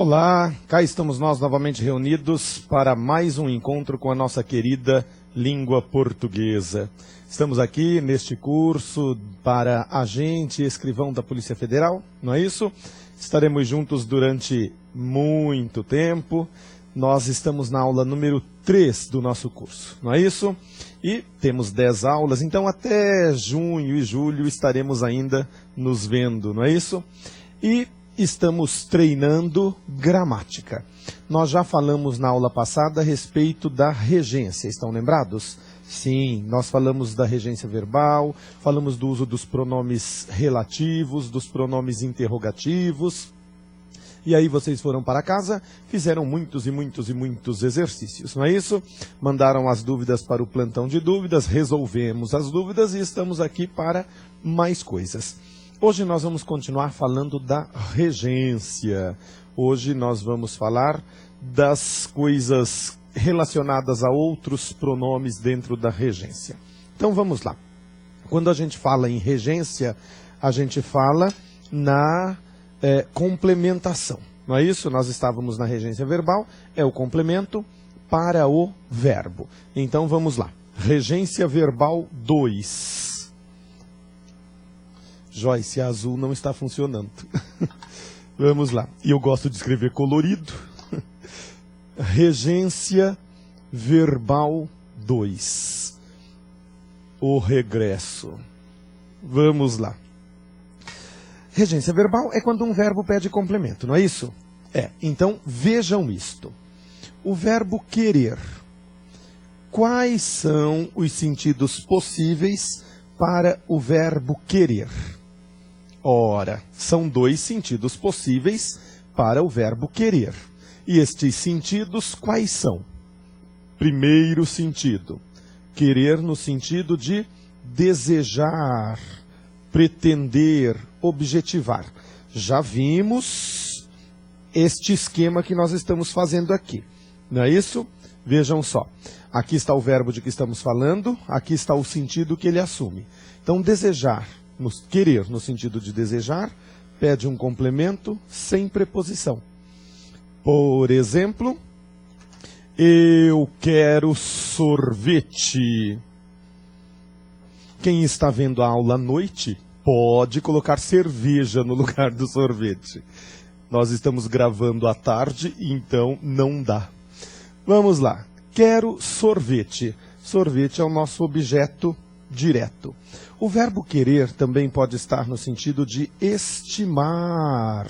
Olá, cá estamos nós novamente reunidos para mais um encontro com a nossa querida língua portuguesa. Estamos aqui neste curso para agente e escrivão da Polícia Federal, não é isso? Estaremos juntos durante muito tempo. Nós estamos na aula número 3 do nosso curso, não é isso? E temos 10 aulas, então até junho e julho estaremos ainda nos vendo, não é isso? E estamos treinando gramática. Nós já falamos na aula passada a respeito da regência, estão lembrados? Sim, nós falamos da regência verbal, falamos do uso dos pronomes relativos, dos pronomes interrogativos. E aí vocês foram para casa, fizeram muitos exercícios, não é isso? Mandaram as dúvidas para o plantão de dúvidas, resolvemos as dúvidas e estamos aqui para mais coisas. Hoje nós vamos continuar falando da regência. Hoje nós vamos falar das coisas relacionadas a outros pronomes dentro da regência. Então vamos lá. Quando a gente fala em regência, a gente fala na complementação. Não é isso? Nós estávamos na regência verbal, é o complemento para o verbo. Então vamos lá. Regência verbal 2. Joyce, a azul não está funcionando. Vamos lá. E eu gosto de escrever colorido. Regência verbal 2. O regresso. Vamos lá. Regência verbal é quando um verbo pede complemento, não é isso? Então vejam isto. O verbo querer. Quais são os sentidos possíveis para o verbo querer? Ora, são 2 sentidos possíveis para o verbo querer. E estes sentidos quais são? Primeiro sentido, querer no sentido de desejar, pretender, objetivar. Já vimos este esquema que nós estamos fazendo aqui, não é isso? Vejam só, aqui está o verbo de que estamos falando, aqui está o sentido que ele assume. Então, desejar, querer no sentido de desejar, pede um complemento sem preposição. Por exemplo, eu quero sorvete. Quem está vendo a aula à noite pode colocar cerveja no lugar do sorvete. Nós estamos gravando à tarde, então não dá. Vamos lá. Quero sorvete. Sorvete é o nosso objeto direto. O verbo querer também pode estar no sentido de estimar.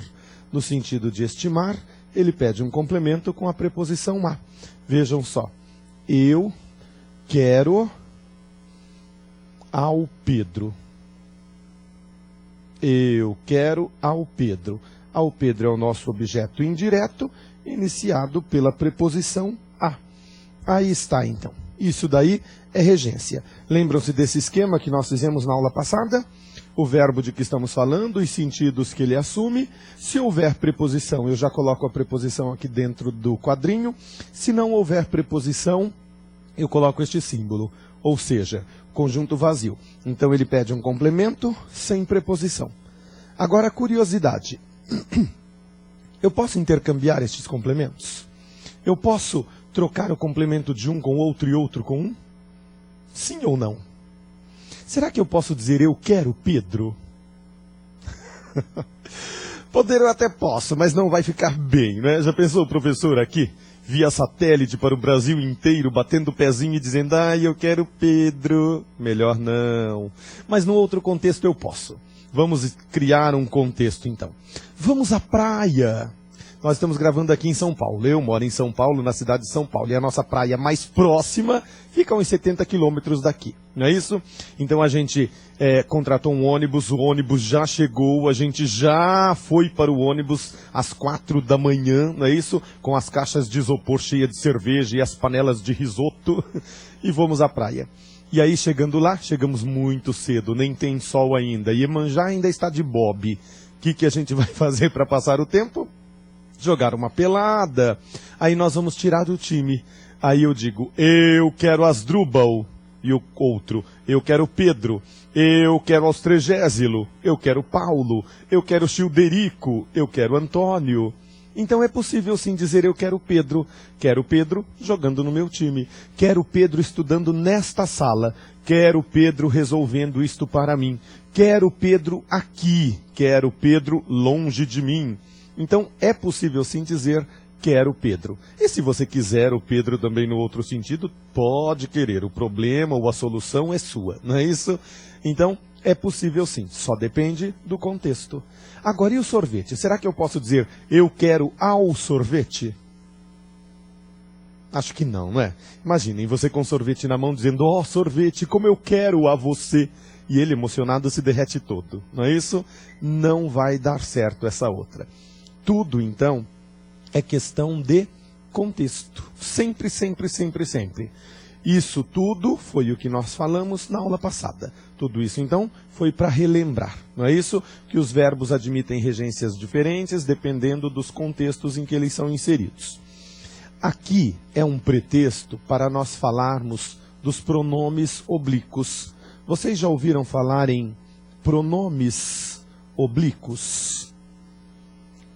No sentido de estimar, ele pede um complemento com a preposição a. Vejam só. Eu quero ao Pedro. Eu quero ao Pedro. Ao Pedro é o nosso objeto indireto, iniciado pela preposição a. Aí está, então. Isso daí é regência. Lembram-se desse esquema que nós fizemos na aula passada? O verbo de que estamos falando, os sentidos que ele assume. Se houver preposição, eu já coloco a preposição aqui dentro do quadrinho. Se não houver preposição, eu coloco este símbolo. Ou seja, conjunto vazio. Então ele pede um complemento sem preposição. Agora, curiosidade. Eu posso intercambiar estes complementos? Eu posso trocar o complemento de um com outro e outro com um? Sim ou não? Será que eu posso dizer eu quero Pedro? Poder eu até posso, mas não vai ficar bem, né? Já pensou o professor aqui, via satélite para o Brasil inteiro, batendo o pezinho e dizendo, eu quero Pedro? Melhor não. Mas no outro contexto eu posso. Vamos criar um contexto então. Vamos à praia. Nós estamos gravando aqui em São Paulo. Eu moro em São Paulo, na cidade de São Paulo. E a nossa praia mais próxima fica a uns 70 quilômetros daqui. Não é isso? Então a gente contratou um ônibus, o ônibus já chegou, a gente já foi para o ônibus às 4 da manhã, não é isso? Com as caixas de isopor cheias de cerveja e as panelas de risoto. E fomos à praia. E aí chegando lá, chegamos muito cedo, nem tem sol ainda. Iemanjá ainda está de bobe. O que a gente vai fazer para passar o tempo? Jogar uma pelada, aí nós vamos tirar do time. Aí eu digo, eu quero Asdrúbal, e o outro, eu quero Pedro, eu quero Austrégésilo, eu quero Paulo, eu quero Childerico, eu quero Antônio. Então é possível sim dizer eu quero Pedro jogando no meu time, quero Pedro estudando nesta sala, quero Pedro resolvendo isto para mim, quero Pedro aqui, quero Pedro longe de mim. Então é possível sim dizer quero Pedro. E se você quiser o Pedro também no outro sentido, pode querer. O problema ou a solução é sua, não é isso? Então, é possível sim, só depende do contexto. Agora, e o sorvete? Será que eu posso dizer eu quero ao sorvete? Acho que não, não é? Imaginem você com sorvete na mão dizendo, ó sorvete, como eu quero a você. E ele emocionado se derrete todo, não é isso? Não vai dar certo essa outra. Tudo, então, é questão de contexto. Sempre, sempre, sempre, sempre. Isso tudo foi o que nós falamos na aula passada. Tudo isso, então, foi para relembrar. Não é isso? Que os verbos admitem regências diferentes, dependendo dos contextos em que eles são inseridos. Aqui é um pretexto para nós falarmos dos pronomes oblíquos. Vocês já ouviram falar em pronomes oblíquos?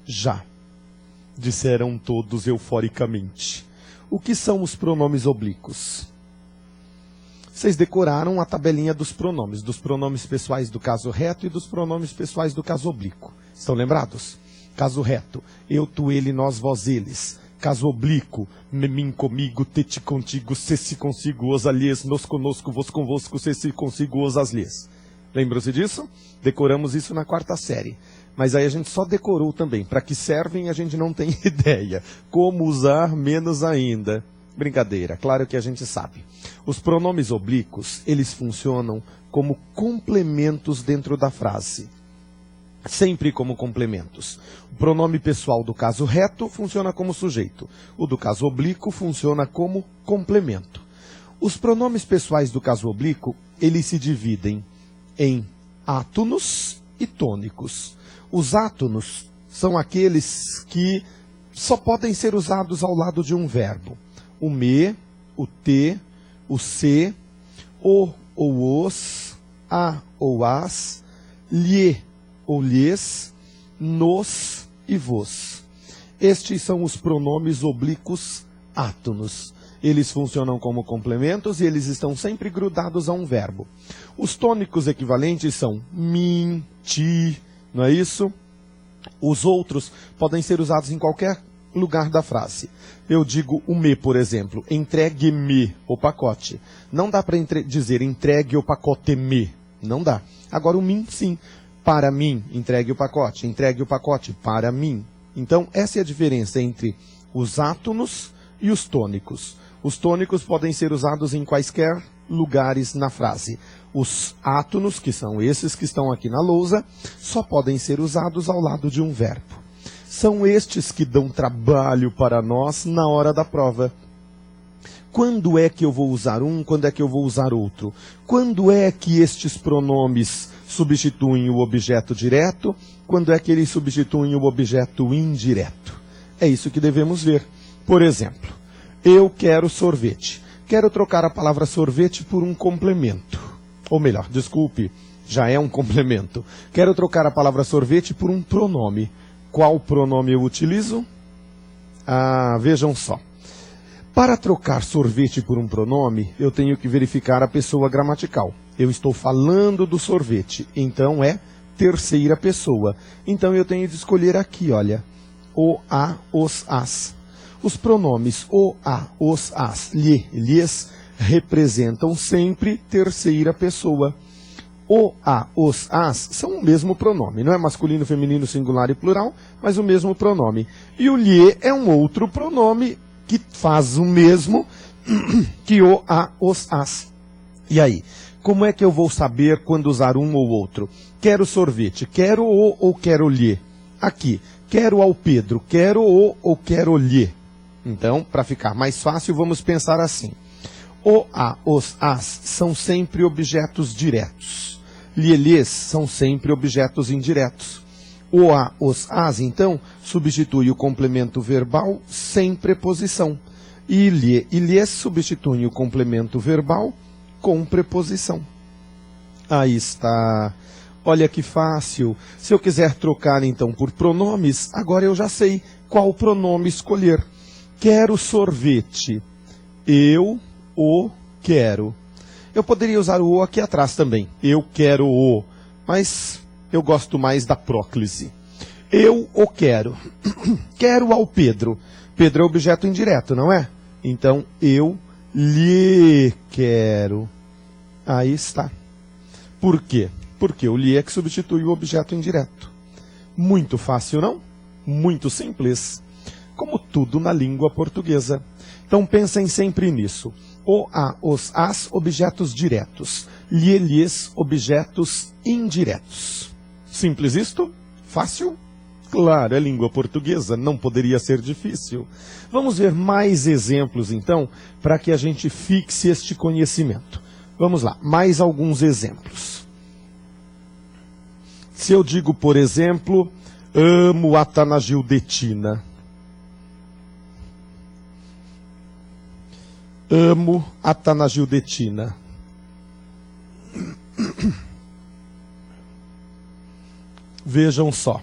Já. Disseram todos euforicamente. O que são os pronomes oblíquos? Vocês decoraram a tabelinha dos pronomes pessoais do caso reto e dos pronomes pessoais do caso oblíquo. Estão lembrados? Caso reto, eu, tu, ele, nós, vós, eles. Caso oblíquo, mim, comigo, te, ti, contigo, se, se, consigo, os alhês, nos, conosco, vos, convosco, se, se, consigo, os, alhês. Lembram-se disso? Decoramos isso na 4ª série. Mas aí a gente só decorou também. Para que servem a gente não tem ideia. Como usar, menos ainda. Brincadeira, claro que a gente sabe. Os pronomes oblíquos, eles funcionam como complementos dentro da frase. Sempre como complementos. O pronome pessoal do caso reto funciona como sujeito. O do caso oblíquo funciona como complemento. Os pronomes pessoais do caso oblíquo, eles se dividem em átonos e tônicos. Os átonos são aqueles que só podem ser usados ao lado de um verbo. O me, o te, o se, o ou os, a ou as, lhe ou lhes, nos e vos. Estes são os pronomes oblíquos átonos. Eles funcionam como complementos e eles estão sempre grudados a um verbo. Os tônicos equivalentes são mim, ti, não é isso? Os outros podem ser usados em qualquer lugar da frase. Eu digo o me, por exemplo, entregue-me o pacote. Não dá para dizer entregue o pacote-me. Não dá. Agora o mim, sim. Para mim, entregue o pacote para mim. Então, essa é a diferença entre os átonos e os tônicos. Os tônicos podem ser usados em quaisquer lugares na frase. Os átonos, que são esses que estão aqui na lousa, só podem ser usados ao lado de um verbo. São estes que dão trabalho para nós na hora da prova. Quando é que eu vou usar um, quando é que eu vou usar outro? Quando é que estes pronomes substituem o objeto direto? Quando é que eles substituem o objeto indireto? É isso que devemos ver. Por exemplo, eu quero sorvete. Quero trocar a palavra sorvete por um complemento. Ou melhor, desculpe, já é um complemento. Quero trocar a palavra sorvete por um pronome. Qual pronome eu utilizo? Vejam só. Para trocar sorvete por um pronome, eu tenho que verificar a pessoa gramatical. Eu estou falando do sorvete, então é terceira pessoa. Então eu tenho de escolher aqui, olha, o, a, os, as. Os pronomes o, a, os, as, lhe, lhes representam sempre terceira pessoa. O, a, os, as são o mesmo pronome. Não é masculino, feminino, singular e plural, mas o mesmo pronome. E o lhe é um outro pronome que faz o mesmo que o, a, os, as. E aí, como é que eu vou saber quando usar um ou outro? Quero sorvete, quero o ou quero lhe? Aqui, quero ao Pedro, quero o ou quero lhe? Então, para ficar mais fácil, vamos pensar assim. O, a, os, as são sempre objetos diretos. Lhe, lhes são sempre objetos indiretos. O, a, os, as, então, substitui o complemento verbal sem preposição. E lhe e lhes substitui o complemento verbal com preposição. Aí está. Olha que fácil. Se eu quiser trocar, então, por pronomes, agora eu já sei qual pronome escolher. Quero sorvete. Eu o quero. Eu poderia usar o aqui atrás também. Eu quero o. Mas eu gosto mais da próclise. Eu o quero. Quero ao Pedro. Pedro é objeto indireto, não é? Então, eu lhe quero. Aí está. Por quê? Porque o lhe é que substitui o objeto indireto. Muito fácil, não? Muito simples. Como tudo na língua portuguesa. Então, pensem sempre nisso. O, a, os, as, objetos diretos. Lhe, lhes, objetos indiretos. Simples isto? Fácil? Claro, é língua portuguesa, não poderia ser difícil. Vamos ver mais exemplos, então, para que a gente fixe este conhecimento. Vamos lá, mais alguns exemplos. Se eu digo, por exemplo, amo a Tanagildetina. Amo a Tanagildetina. Vejam só.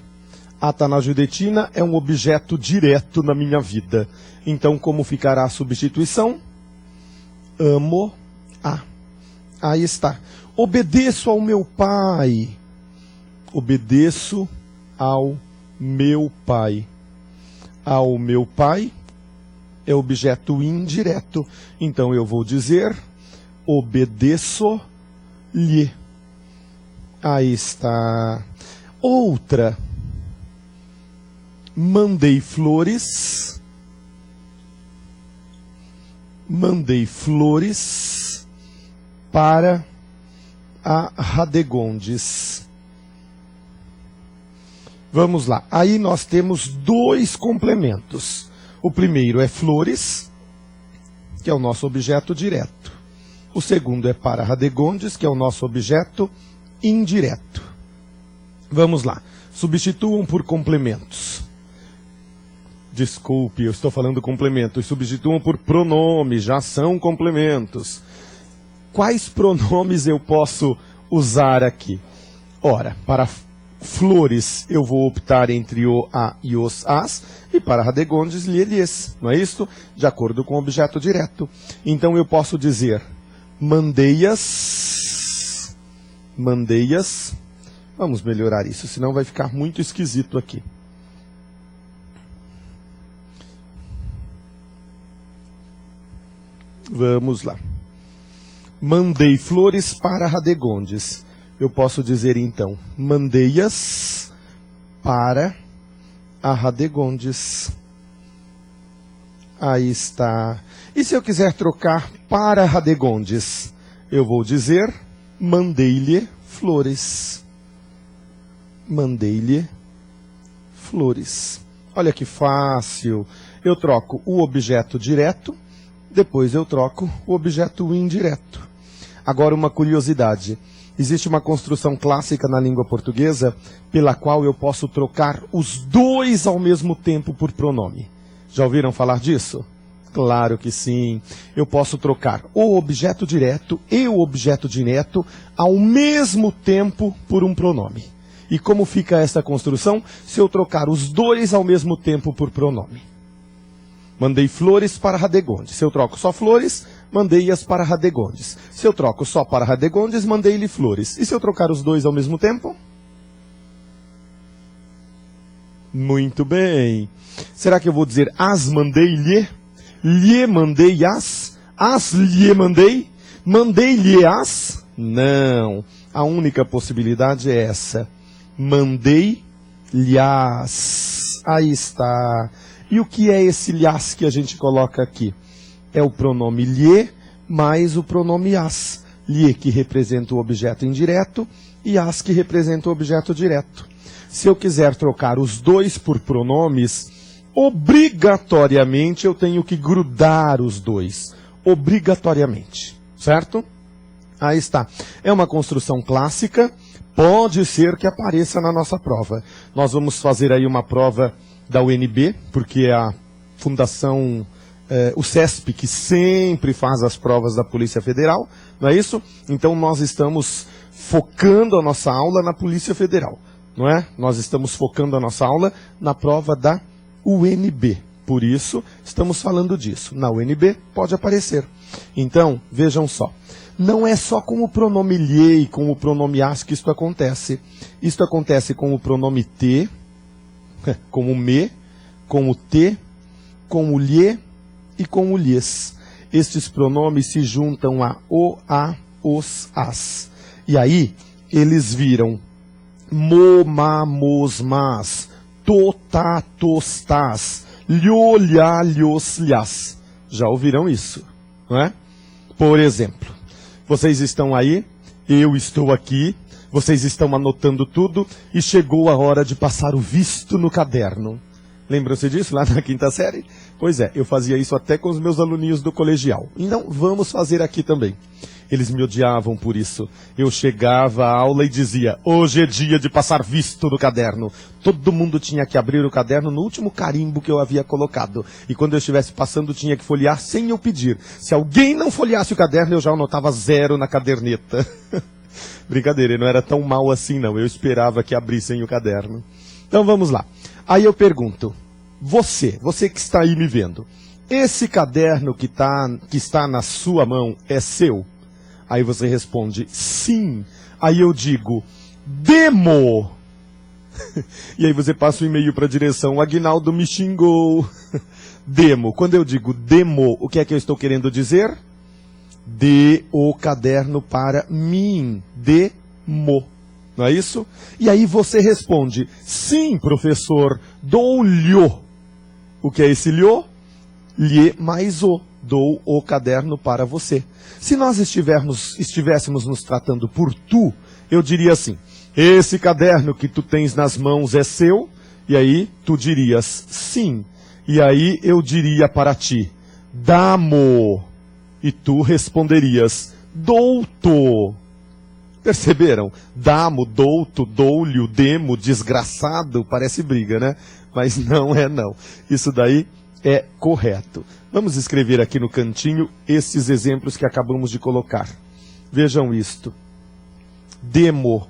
A Tanagildetina é um objeto direto na minha vida. Então, como ficará a substituição? Amo a. Aí está. Obedeço ao meu pai. Obedeço ao meu pai. Ao meu pai é objeto indireto. Então, eu vou dizer obedeço-lhe. Aí está. Outra. Mandei flores para a Radegondes. Vamos lá. Aí nós temos dois complementos. O primeiro é flores, que é o nosso objeto direto. O segundo é para Radegondes, que é o nosso objeto indireto. Vamos lá. Substituam por complementos. Desculpe, eu estou falando complementos. Substituam por pronomes, já são complementos. Quais pronomes eu posso usar aqui? Ora, para flores eu vou optar entre o, a e os, as. E para Radegondes, lhe, lhes. Não é isso? De acordo com o objeto direto. Então eu posso dizer, mandei-as. Mandei-as. Vamos melhorar isso, senão vai ficar muito esquisito aqui. Vamos lá. Mandei flores para Radegondes. Eu posso dizer então, mandei-as para a Radegondes. Aí está. E se eu quiser trocar para Radegondes? Eu vou dizer, mandei-lhe flores. Mandei-lhe flores. Olha que fácil. Eu troco o objeto direto. Depois eu troco o objeto indireto. Agora uma curiosidade. Existe uma construção clássica na língua portuguesa pela qual eu posso trocar os dois ao mesmo tempo por pronome. Já ouviram falar disso? Claro que sim. Eu posso trocar o objeto direto e o objeto direto ao mesmo tempo por um pronome. E como fica essa construção se eu trocar os dois ao mesmo tempo por pronome? Mandei flores para Radegondes. Se eu troco só flores, mandei-as para Radegondes. Se eu troco só para Radegondes, mandei-lhe flores. E se eu trocar os dois ao mesmo tempo? Muito bem. Será que eu vou dizer as mandei-lhe? Lhe mandei as lhe mandei? Mandei-lhe as? Não. A única possibilidade é essa. Mandei-lhe-as. Aí está. E o que é esse lhas que a gente coloca aqui? É o pronome lhe mais o pronome as. Lhe que representa o objeto indireto e as que representa o objeto direto. Se eu quiser trocar os dois por pronomes, obrigatoriamente eu tenho que grudar os dois. Obrigatoriamente. Certo? Aí está. É uma construção clássica. Pode ser que apareça na nossa prova. Nós vamos fazer aí uma prova da UNB, porque é a fundação, o CESP, que sempre faz as provas da Polícia Federal, não é isso? Então nós estamos focando a nossa aula na Polícia Federal, não é? Nós estamos focando a nossa aula na prova da UNB. Por isso, estamos falando disso. Na UNB pode aparecer. Então, vejam só. Não é só com o pronome lhe e com o pronome as que isto acontece. Isto acontece com o pronome te, com o me, com o te, com o lhe e com o lhes. Estes pronomes se juntam a o, a, os, as. E aí, eles viram mo, ma, mos, mas, to, ta, tos, tas, lho, lhá, lhos, lhás. Já ouviram isso, não é? Por exemplo, vocês estão aí, eu estou aqui, vocês estão anotando tudo e chegou a hora de passar o visto no caderno. Lembram-se disso lá na quinta série? Pois é, eu fazia isso até com os meus aluninhos do colegial. Então, vamos fazer aqui também. Eles me odiavam por isso. Eu chegava à aula e dizia, hoje é dia de passar visto no caderno. Todo mundo tinha que abrir o caderno no último carimbo que eu havia colocado. E quando eu estivesse passando, tinha que folhear sem eu pedir. Se alguém não folheasse o caderno, eu já anotava 0 na caderneta. Brincadeira, não era tão mal assim não. Eu esperava que abrissem o caderno. Então vamos lá. Aí eu pergunto, você que está aí me vendo, esse caderno que está na sua mão é seu? Aí você responde, sim. Aí eu digo, demo. E aí você passa o e-mail para a direção, o Aguinaldo me xingou. Demo. Quando eu digo demo, o que é que eu estou querendo dizer? Dê o caderno para mim. Demo. Não é isso? E aí você responde, sim, professor, dou-lhe. O que é esse lhe? Lhe mais o. Dou o caderno para você. Se nós estivéssemos nos tratando por tu, eu diria assim, esse caderno que tu tens nas mãos é seu? E aí tu dirias, sim. E aí eu diria para ti, dá-mo. E tu responderias, dou-to. Perceberam? Damo, douto, dou-lhe, demo, desgraçado, parece briga, né? Mas não é não. Isso daí é correto. Vamos escrever aqui no cantinho esses exemplos que acabamos de colocar. Vejam isto. Demo.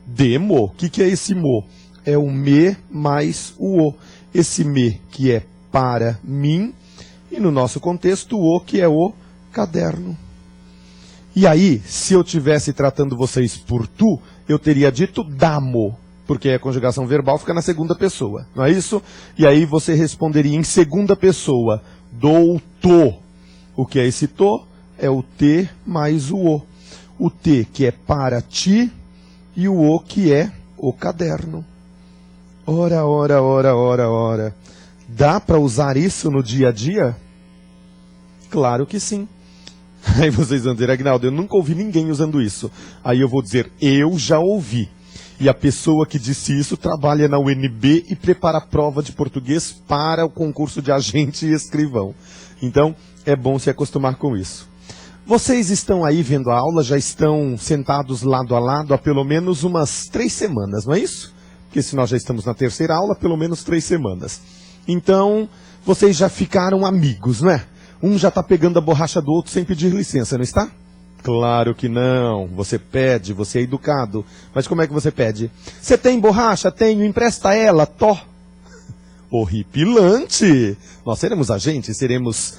Demo? O que é esse mo? É o me mais o o. Esse me que é para mim e no nosso contexto o que é o caderno. E aí, se eu estivesse tratando vocês por tu, eu teria dito damo, porque a conjugação verbal fica na segunda pessoa, não é isso? E aí você responderia em segunda pessoa, dou-to. O que é esse to? É o te mais o o. O te que é para ti e o o que é o caderno. Ora, ora, ora, ora, ora. Dá para usar isso no dia a dia? Claro que sim. Aí vocês vão dizer, Aguinaldo, eu nunca ouvi ninguém usando isso. Aí eu vou dizer, eu já ouvi. E a pessoa que disse isso trabalha na UNB e prepara a prova de português para o concurso de agente e escrivão. Então, é bom se acostumar com isso. Vocês estão aí vendo a aula, já estão sentados lado a lado há pelo menos umas 3 semanas, não é isso? Porque se nós já estamos na terceira aula, pelo menos 3 semanas. Então, vocês já ficaram amigos, não é? Um já está pegando a borracha do outro sem pedir licença, não está? Claro que não. Você pede, você é educado. Mas como é que você pede? Você tem borracha? Tenho, empresta ela, tó. Horripilante! Nós seremos agentes, seremos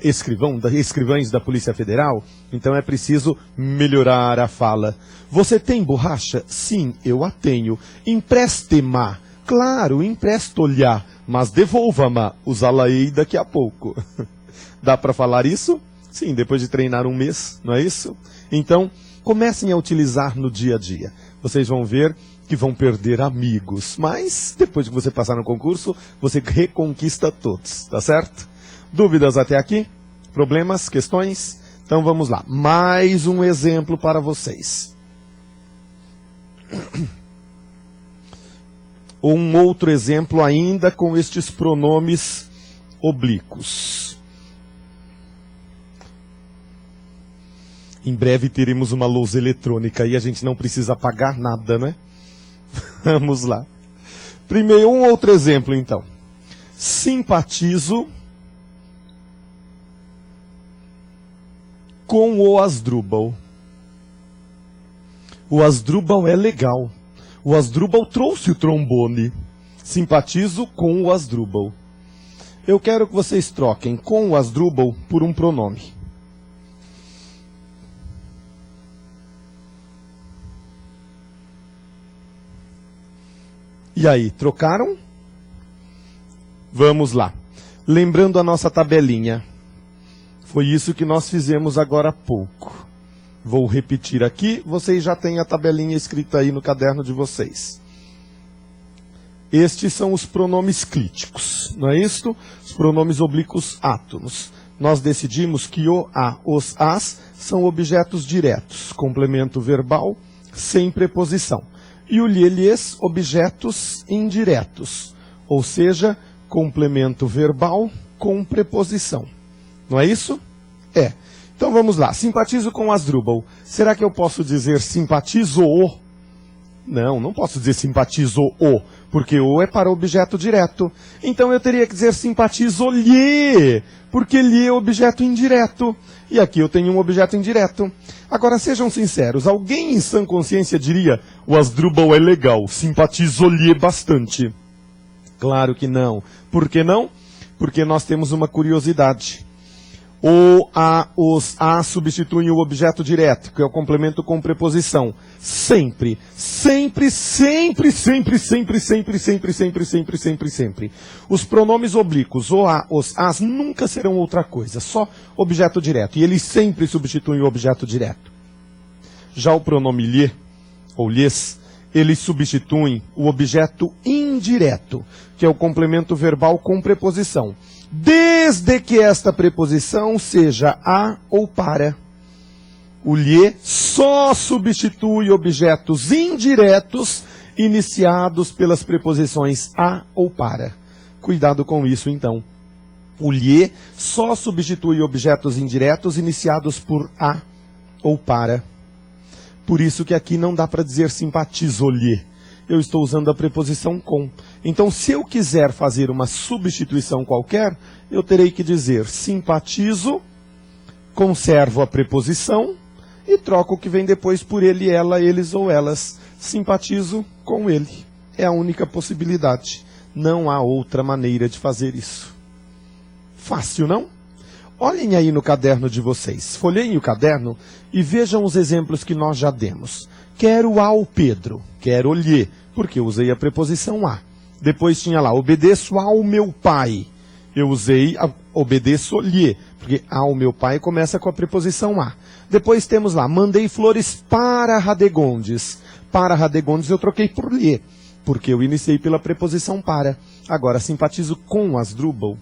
escrivães da Polícia Federal, então é preciso melhorar a fala. Você tem borracha? Sim, eu a tenho. Empreste-ma. Claro, empresto-lhe, mas devolva-ma. Usá-la-ei daqui a pouco. Dá para falar isso? Sim, depois de treinar um mês, não é isso? Então, comecem a utilizar no dia a dia. Vocês vão ver que vão perder amigos, mas depois que você passar no concurso, você reconquista todos, tá certo? Dúvidas até aqui? Problemas? Questões? Então vamos lá. Mais um exemplo para vocês. Um outro exemplo ainda com estes pronomes oblíquos. Em breve teremos uma lousa eletrônica e a gente não precisa pagar nada, né? Vamos lá. Primeiro, um outro exemplo, então. Simpatizo com o Asdrubal. O Asdrubal é legal. O Asdrubal trouxe o trombone. Simpatizo com o Asdrubal. Eu quero que vocês troquem com o Asdrubal por um pronome. E aí, trocaram? Vamos lá. Lembrando a nossa tabelinha. Foi isso que nós fizemos agora há pouco. Vou repetir aqui, vocês já têm a tabelinha escrita aí no caderno de vocês. Estes são os pronomes clíticos, não é isso? Os pronomes oblíquos átonos. Nós decidimos que o, a, os, as são objetos diretos, complemento verbal, sem preposição. E o lhe, lhes, objetos indiretos, ou seja, complemento verbal com preposição. Não é isso? É. Então vamos lá. Simpatizo com Asdrubal. Será que eu posso dizer simpatizo-o? Não, não posso dizer simpatizo-o, porque o é para objeto direto. Então eu teria que dizer simpatizo-lhe, porque lhe é objeto indireto. E aqui eu tenho um objeto indireto. Agora sejam sinceros, alguém em sã consciência diria, o Asdrubal é legal, simpatizo-lhe bastante. Claro que não. Por que não? Porque nós temos uma curiosidade. O, a, os, a substituem o objeto direto, que é o complemento com preposição. Sempre, sempre, sempre, sempre, sempre, sempre, sempre, sempre, sempre, sempre, sempre. Os pronomes oblíquos, o, a, os, as, nunca serão outra coisa, só objeto direto. E eles sempre substituem o objeto direto. Já o pronome lhe, ou lhes, eles substituem o objeto indireto, que é o complemento verbal com preposição. Desde que esta preposição seja a ou para. O lhe só substitui objetos indiretos iniciados pelas preposições a ou para. Cuidado com isso, então. O lhe só substitui objetos indiretos iniciados por a ou para. Por isso que aqui não dá para dizer simpatizo-lhe. Eu estou usando a preposição com. Então, se eu quiser fazer uma substituição qualquer, eu terei que dizer simpatizo, conservo a preposição e troco o que vem depois por ele, ela, eles ou elas. Simpatizo com ele. É a única possibilidade. Não há outra maneira de fazer isso. Fácil, não? Olhem aí no caderno de vocês. Folheiem o caderno e vejam os exemplos que nós já demos. Quero ao Pedro, quero lhe, porque eu usei a preposição a. Depois tinha lá, obedeço ao meu pai. Eu usei obedeço-lhe, porque ao meu pai começa com a preposição a. Depois temos lá, mandei flores para Radegondes. Para Radegondes eu troquei por lhe, porque eu iniciei pela preposição para. Agora, simpatizo com Asdrubal,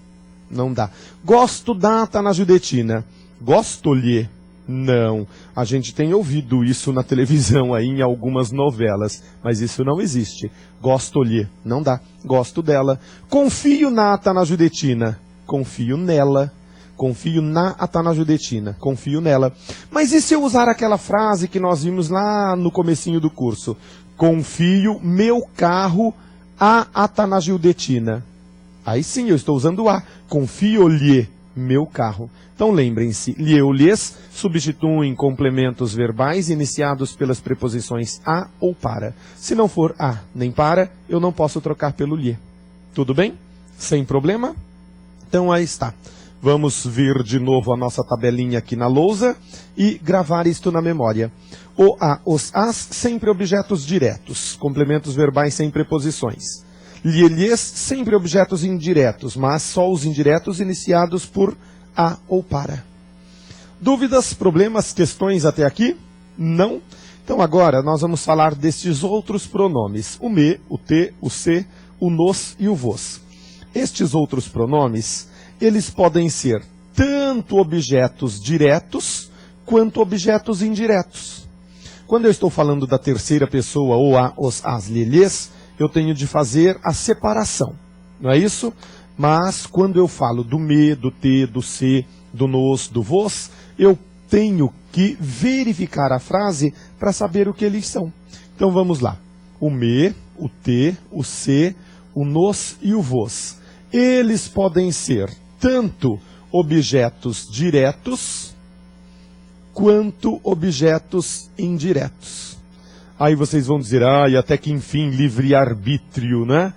não dá. Gosto da Atanajudetina. Gosto-lhe. Não, a gente tem ouvido isso na televisão aí em algumas novelas, mas isso não existe. Gosto-lhe, não dá, gosto dela. Confio na Atanajudetina, confio nela. Confio na Atanajudetina, confio nela. Mas e se eu usar aquela frase que nós vimos lá no comecinho do curso? Confio meu carro a Atanajudetina. Aí sim eu estou usando a, confio-lhe meu carro. Então lembrem-se, lhe ou lhes substituem complementos verbais iniciados pelas preposições a ou para. Se não for a nem para, eu não posso trocar pelo lhe. Tudo bem? Sem problema? Então aí está. Vamos ver de novo a nossa tabelinha aqui na lousa e gravar isto na memória. O, a, os, as, sempre objetos diretos, complementos verbais sem preposições. Lhe, lhes, sempre objetos indiretos, mas só os indiretos iniciados por a ou para. Dúvidas, problemas, questões até aqui? Não? Então agora nós vamos falar destes outros pronomes. O me, o te, o se, o nos e o vos. Estes outros pronomes, eles podem ser tanto objetos diretos quanto objetos indiretos. Quando eu estou falando da terceira pessoa, ou a, os, as, lhe, lhes, eu tenho de fazer a separação, não é isso? Mas quando eu falo do me, do te, do se, do nos, do vos, eu tenho que verificar a frase para saber o que eles são. Então vamos lá. O me, o te, o se, o nos e o vos. Eles podem ser tanto objetos diretos quanto objetos indiretos. Aí vocês vão dizer, até que enfim, livre-arbítrio, né?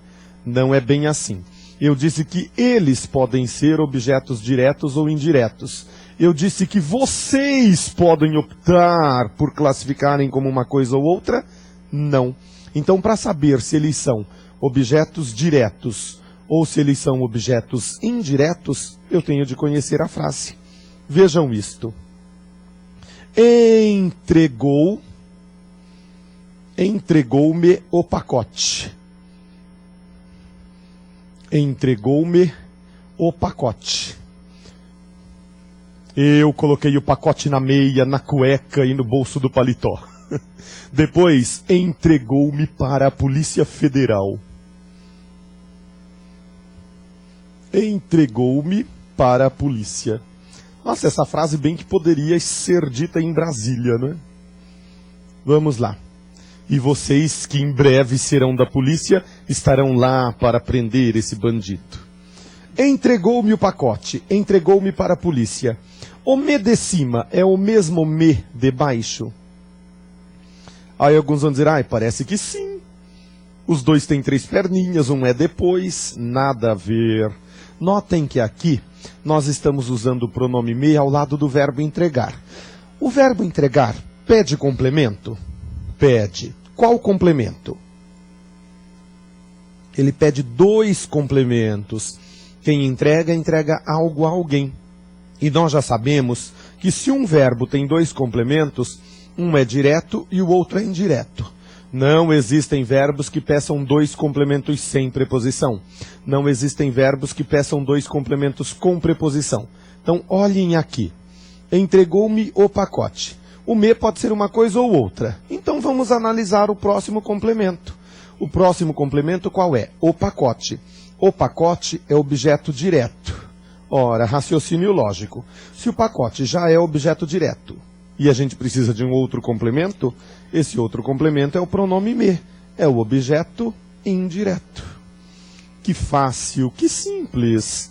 Não é bem assim. Eu disse que eles podem ser objetos diretos ou indiretos. Eu disse que vocês podem optar por classificarem como uma coisa ou outra. Não. Então, para saber se eles são objetos diretos ou se eles são objetos indiretos, eu tenho de conhecer a frase. Vejam isto. Entregou-me o pacote. Entregou-me o pacote. Eu coloquei o pacote na meia, na cueca e no bolso do paletó. Depois, entregou-me para a Polícia Federal. Entregou-me para a polícia. Nossa, essa frase bem que poderia ser dita em Brasília, não é? Vamos lá. E vocês que em breve serão da polícia, estarão lá para prender esse bandido. Entregou-me o pacote, entregou-me para a polícia. O me de cima é o mesmo me de baixo? Aí alguns vão dizer, parece que sim. Os dois têm 3 perninhas, um é depois, nada a ver. Notem que aqui nós estamos usando o pronome me ao lado do verbo entregar. O verbo entregar pede complemento? Pede. Qual complemento? Ele pede 2 complementos. Quem entrega, entrega algo a alguém. E nós já sabemos que se um verbo tem 2 complementos, um é direto e o outro é indireto. Não existem verbos que peçam 2 complementos sem preposição. Não existem verbos que peçam 2 complementos com preposição. Então, olhem aqui. Entregou-me o pacote. O me pode ser uma coisa ou outra. Então, vamos analisar o próximo complemento. O próximo complemento qual é? O pacote. O pacote é objeto direto. Ora, raciocínio lógico. Se o pacote já é objeto direto e a gente precisa de um outro complemento, esse outro complemento é o pronome me. É o objeto indireto. Que fácil, que simples.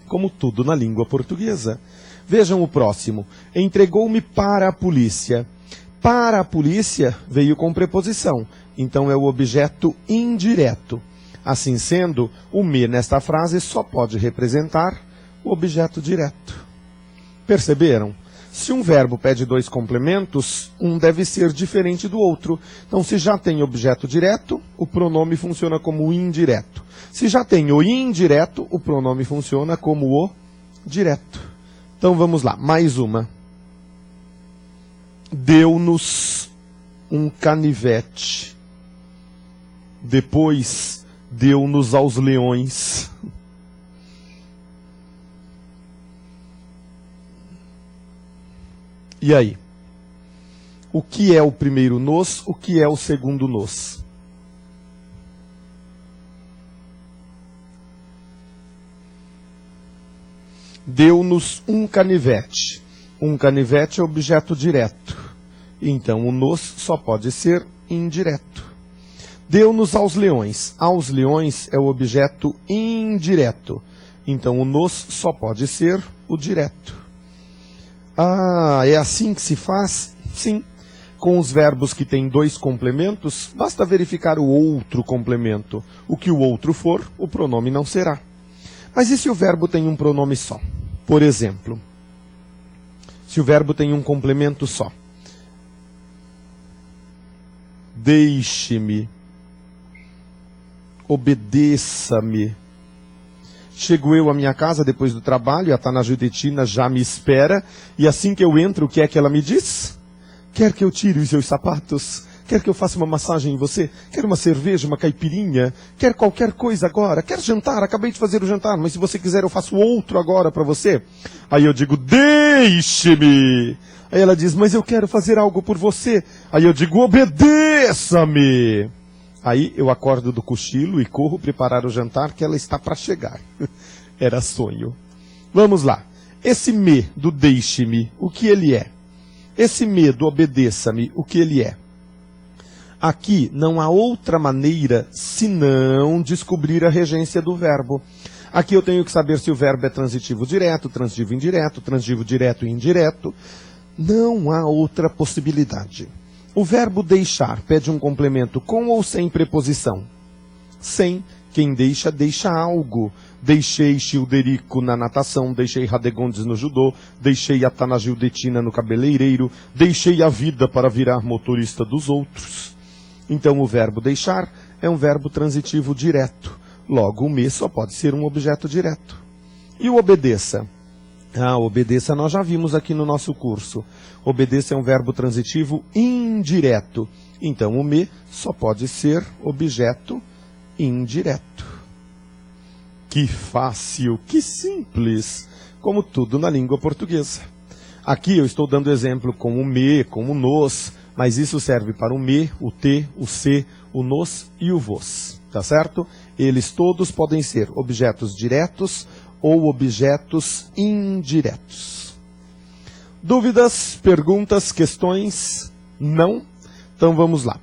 Como tudo na língua portuguesa. Vejam o próximo. Entregou-me para a polícia. Para a polícia veio com preposição. Então é o objeto indireto. Assim sendo, o me nesta frase só pode representar o objeto direto. Perceberam? Se um verbo pede 2 complementos, um deve ser diferente do outro. Então, se já tem objeto direto, o pronome funciona como o indireto. Se já tem o indireto, o pronome funciona como o direto. Então, vamos lá. Mais uma. Deu-nos um canivete. Depois, deu-nos aos leões. E aí? O que é o primeiro nos? O que é o segundo nos? Deu-nos um canivete. Um canivete é objeto direto. Então, o nos só pode ser indireto. Deu-nos aos leões. Aos leões é o objeto indireto. Então, o nos só pode ser o direto. É assim que se faz? Sim. Com os verbos que têm 2 complementos, basta verificar o outro complemento. O que o outro for, o pronome não será. Mas e se o verbo tem um pronome só? Por exemplo, se o verbo tem um complemento só. Deixe-me. Obedeça-me. Chego eu à minha casa depois do trabalho, a Tana Judetina já me espera, e assim que eu entro, o que é que ela me diz? Quer que eu tire os seus sapatos? Quer que eu faça uma massagem em você? Quer uma cerveja, uma caipirinha? Quer qualquer coisa agora? Quer jantar? Acabei de fazer o jantar, mas se você quiser eu faço outro agora para você. Aí eu digo, deixe-me! Aí ela diz, mas eu quero fazer algo por você. Aí eu digo, obedeça-me! Aí eu acordo do cochilo e corro preparar o jantar que ela está para chegar. Era sonho. Vamos lá. Esse me do deixe-me, o que ele é? Esse me do obedeça-me, o que ele é? Aqui não há outra maneira senão descobrir a regência do verbo. Aqui eu tenho que saber se o verbo é transitivo direto, transitivo indireto, transitivo direto e indireto. Não há outra possibilidade. O verbo deixar pede um complemento com ou sem preposição? Sem. Quem deixa, deixa algo. Deixei Childerico na natação, deixei Radegondes no judô, deixei Atanagildetina no cabeleireiro, deixei a vida para virar motorista dos outros. Então o verbo deixar é um verbo transitivo direto. Logo, o me só pode ser um objeto direto. E o obedeça? Obedeça nós já vimos aqui no nosso curso. Obedeça é um verbo transitivo indireto. Então o me só pode ser objeto indireto. Que fácil, que simples, como tudo na língua portuguesa. Aqui eu estou dando exemplo com o me, com o nos, mas isso serve para o me, o te, o se, o nos e o vos, tá certo? Eles todos podem ser objetos diretos ou objetos indiretos. Dúvidas, perguntas, questões? Não? Então vamos lá.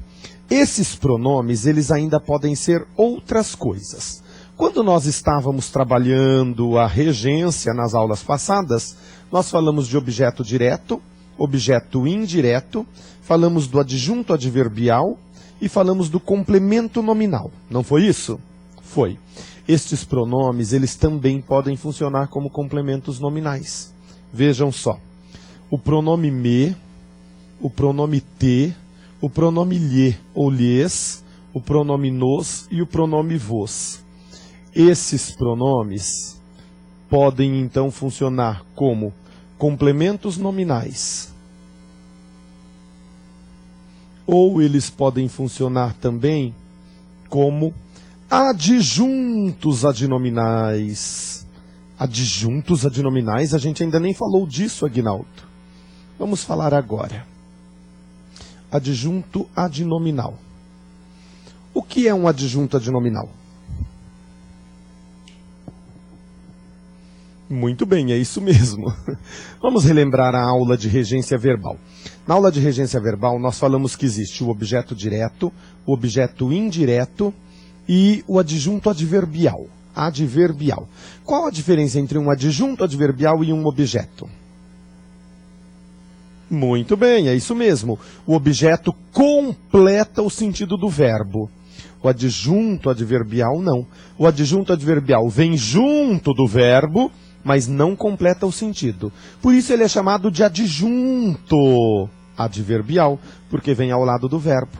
Esses pronomes, eles ainda podem ser outras coisas. Quando nós estávamos trabalhando a regência nas aulas passadas, nós falamos de objeto direto, objeto indireto, falamos do adjunto adverbial e falamos do complemento nominal. Não foi isso? Foi. Estes pronomes, eles também podem funcionar como complementos nominais. Vejam só. O pronome me, o pronome te, o pronome lhe ou lhes, o pronome nos e o pronome vos. Esses pronomes podem então funcionar como complementos nominais. Ou eles podem funcionar também como adjuntos adnominais. Adjuntos adnominais, a gente ainda nem falou disso, Aguinaldo. Vamos falar agora. Adjunto adnominal. O que é um adjunto adnominal? Muito bem, é isso mesmo. Vamos relembrar a aula de regência verbal. Na aula de regência verbal, nós falamos que existe o objeto direto, o objeto indireto e o adjunto adverbial. Adverbial. Qual a diferença entre um adjunto adverbial e um objeto? Muito bem, é isso mesmo. O objeto completa o sentido do verbo. O adjunto adverbial não. O adjunto adverbial vem junto do verbo, mas não completa o sentido. Por isso ele é chamado de adjunto adverbial, porque vem ao lado do verbo.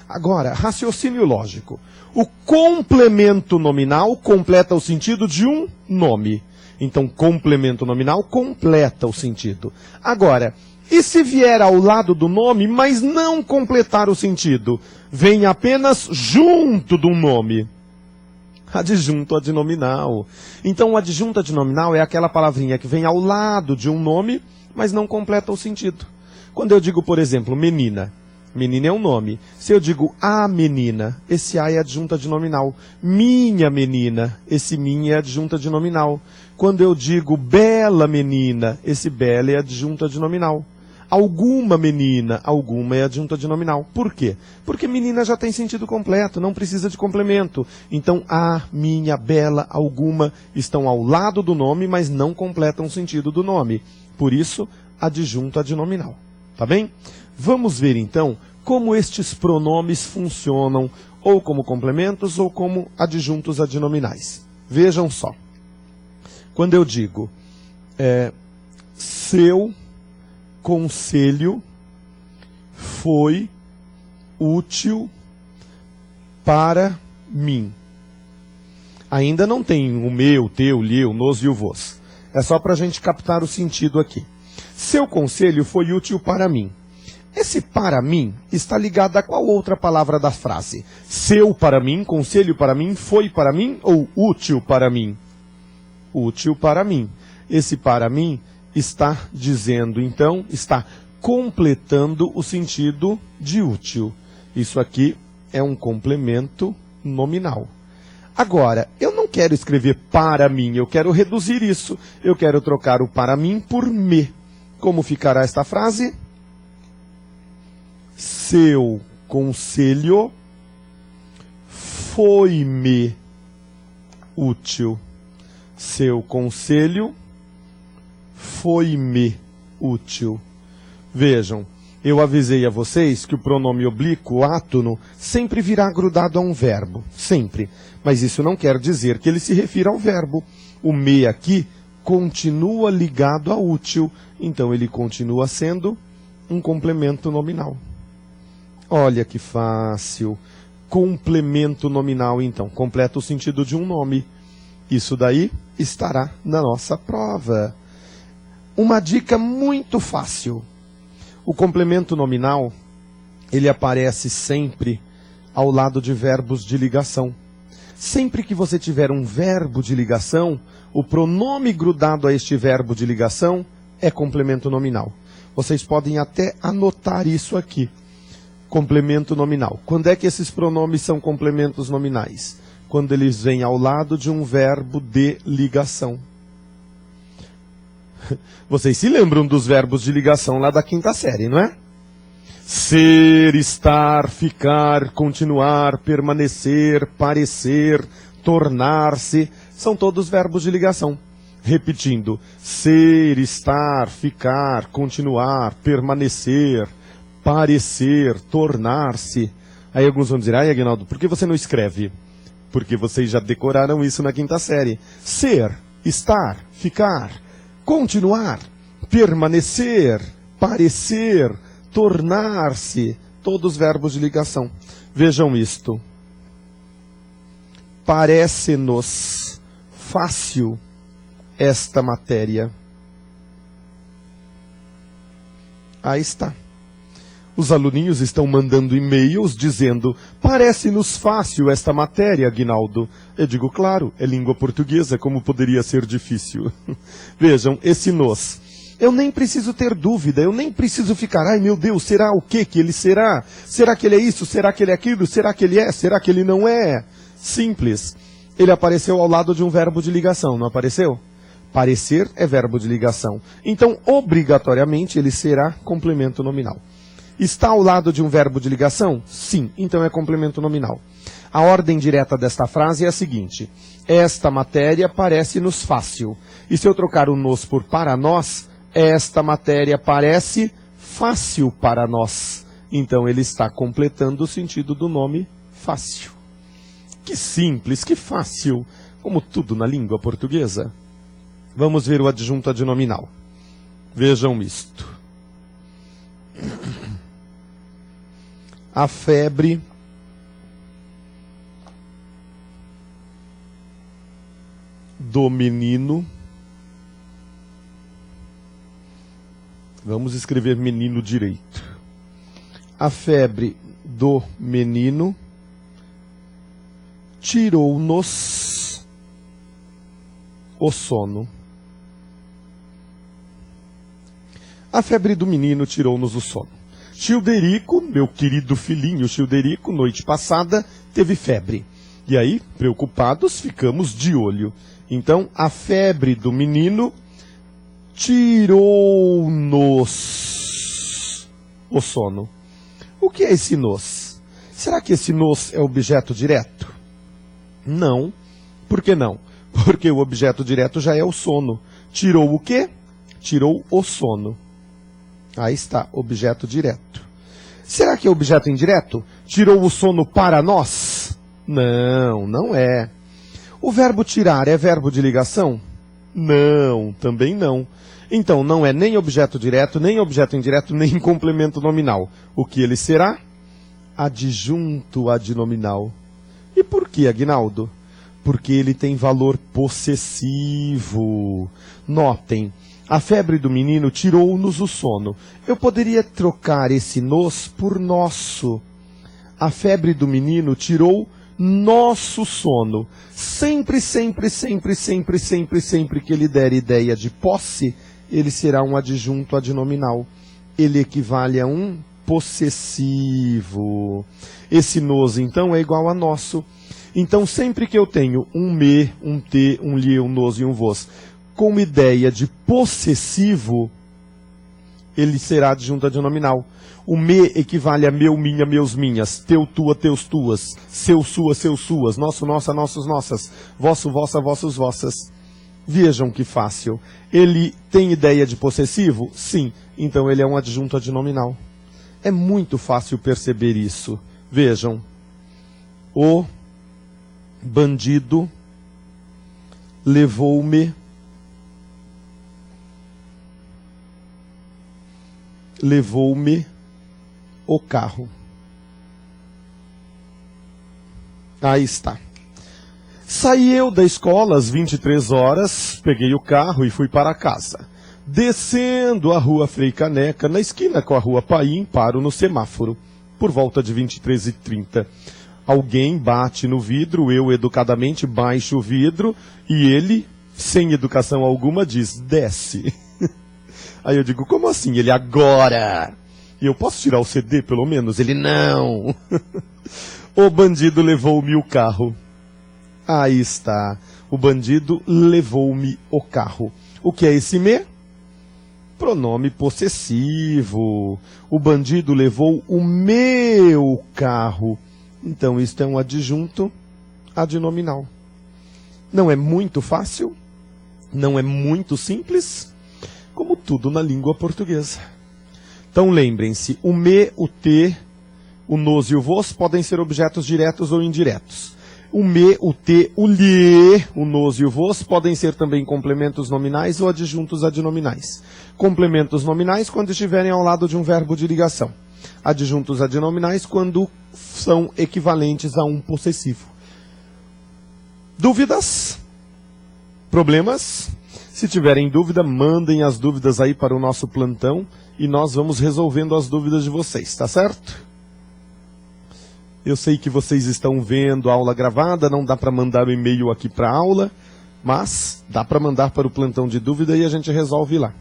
Agora, raciocínio lógico. O complemento nominal completa o sentido de um nome. Então, complemento nominal completa o sentido. Agora, e se vier ao lado do nome, mas não completar o sentido? Vem apenas junto do nome. Adjunto adnominal. Então, o adjunto adnominal é aquela palavrinha que vem ao lado de um nome, mas não completa o sentido. Quando eu digo, por exemplo, menina. Menina é um nome. Se eu digo a menina, esse a é adjunto adnominal. Minha menina, esse minha é adjunto adnominal. Quando eu digo bela menina, esse bela é adjunto adnominal. Alguma menina, alguma é adjunto adnominal. Por quê? Porque menina já tem sentido completo, não precisa de complemento. Então, a, minha, bela, alguma estão ao lado do nome, mas não completam o sentido do nome. Por isso, adjunto adnominal. Tá bem? Vamos ver então como estes pronomes funcionam, ou como complementos, ou como adjuntos adnominais. Vejam só. Quando eu digo seu conselho foi útil para mim. Ainda não tem o meu, o teu, o lhe, o nos e o vos. É só para a gente captar o sentido aqui. Seu conselho foi útil para mim. Esse para mim está ligado a qual outra palavra da frase? Seu para mim, conselho para mim, foi para mim ou útil para mim? Útil para mim. Esse para mim está dizendo, então, está completando o sentido de útil. Isso aqui é um complemento nominal. Agora, eu não quero escrever para mim, eu quero reduzir isso. Eu quero trocar o para mim por me. Como ficará esta frase? Seu conselho foi-me útil. Seu conselho foi-me útil. Vejam, Eu avisei a vocês que o pronome oblíquo, átono, sempre virá grudado a um verbo, sempre. Mas isso não quer dizer que ele se refira ao verbo. O me aqui continua ligado a útil, então ele continua sendo um complemento nominal. Olha que fácil. Complemento nominal, então, completa o sentido de um nome. Isso daí estará na nossa prova. Uma dica muito fácil. O complemento nominal, ele aparece sempre ao lado de verbos de ligação. Sempre que você tiver um verbo de ligação, o pronome grudado a este verbo de ligação é complemento nominal. Vocês podem até anotar isso aqui. Complemento nominal. Quando é que esses pronomes são complementos nominais? Quando eles vêm ao lado de um verbo de ligação. Vocês se lembram dos verbos de ligação lá da quinta série, não é? Ser, estar, ficar, continuar, permanecer, parecer, tornar-se, são todos verbos de ligação. Repetindo, ser, estar, ficar, continuar, permanecer, parecer, tornar-se. Aí alguns vão dizer, Aguinaldo, por que você não escreve? Porque vocês já decoraram isso na quinta série. Ser, estar, ficar, continuar, permanecer, parecer, tornar-se, todos verbos de ligação. Vejam isto. Parece-nos fácil esta matéria. Aí está. Os aluninhos estão mandando e-mails dizendo, parece-nos fácil esta matéria, Aguinaldo. Eu digo, claro, é língua portuguesa, como poderia ser difícil? Vejam, esse nos. Eu nem preciso ter dúvida, eu nem preciso ficar, ai meu Deus, será o que ele será? Será que ele é isso? Será que ele é aquilo? Será que ele é? Será que ele não é? Simples. Ele apareceu ao lado de um verbo de ligação, não apareceu? Parecer é verbo de ligação. Então, obrigatoriamente, ele será complemento nominal. Está ao lado de um verbo de ligação? Sim, então é complemento nominal. A ordem direta desta frase é a seguinte. Esta matéria parece-nos fácil. E se eu trocar o nos por para nós, esta matéria parece fácil para nós. Então ele está completando o sentido do nome fácil. Que simples, que fácil. Como tudo na língua portuguesa. Vamos ver o adjunto adnominal. Vejam isto. A febre do menino. Vamos escrever menino direito. A febre do menino tirou-nos o sono. A febre do menino tirou-nos o sono. Childerico, meu querido filhinho Childerico, noite passada, teve febre. E aí, preocupados, ficamos de olho. Então, a febre do menino tirou-nos o sono. O que é esse nos? Será que esse nos é objeto direto? Não. Por que não? Porque o objeto direto já é o sono. Tirou o quê? Tirou o sono. Aí está, objeto direto. Será que é objeto indireto? Tirou o sono para nós? Não, não é. O verbo tirar é verbo de ligação? Não, também não. Então, não é nem objeto direto, nem objeto indireto, nem complemento nominal. O que ele será? Adjunto adnominal. E por que, Aguinaldo? Porque ele tem valor possessivo. Notem. A febre do menino tirou-nos o sono. Eu poderia trocar esse nos por nosso. A febre do menino tirou nosso sono. Sempre, sempre, sempre, sempre, sempre, sempre que ele der ideia de posse, ele será um adjunto adnominal. Ele equivale a um possessivo. Esse nos, então, é igual a nosso. Então, sempre que eu tenho um me, um te, um lhe, um nos e um vos, com ideia de possessivo, ele será adjunto adnominal. O me equivale a meu, minha, meus, minhas, teu, tua, teus, tuas, seu, sua, seus, suas, nosso, nossa, nossos, nossas, vosso, vossa, vossos, vossas. Vejam que fácil. Ele tem ideia de possessivo? Sim. Então ele é um adjunto adnominal. É muito fácil perceber isso. Vejam, o bandido levou-me o carro. Aí está. Saí eu da escola às 23 horas, peguei o carro e fui para casa. Descendo a rua Frei Caneca, na esquina com a rua Paim, paro no semáforo. Por volta de 23h30. Alguém bate no vidro, eu educadamente baixo o vidro e ele, sem educação alguma, diz, desce. Aí eu digo, como assim? Ele, agora! E eu posso tirar o CD pelo menos? Ele, não! O bandido levou-me o carro. Aí está. O bandido levou-me o carro. O que é esse me? Pronome possessivo. O bandido levou o meu carro. Então, isto é um adjunto adnominal. Não é muito fácil? Não é muito simples? Como tudo na língua portuguesa. Então, lembrem-se, o me, o te, o nos e o vos podem ser objetos diretos ou indiretos. O me, o te, o lhe, o nos e o vos podem ser também complementos nominais ou adjuntos adnominais. Complementos nominais quando estiverem ao lado de um verbo de ligação. Adjuntos adnominais quando são equivalentes a um possessivo. Dúvidas? Problemas? Se tiverem dúvida, mandem as dúvidas aí para o nosso plantão e nós vamos resolvendo as dúvidas de vocês, tá certo? Eu sei que vocês estão vendo a aula gravada, não dá para mandar o e-mail aqui para a aula, mas dá para mandar para o plantão de dúvida e a gente resolve lá.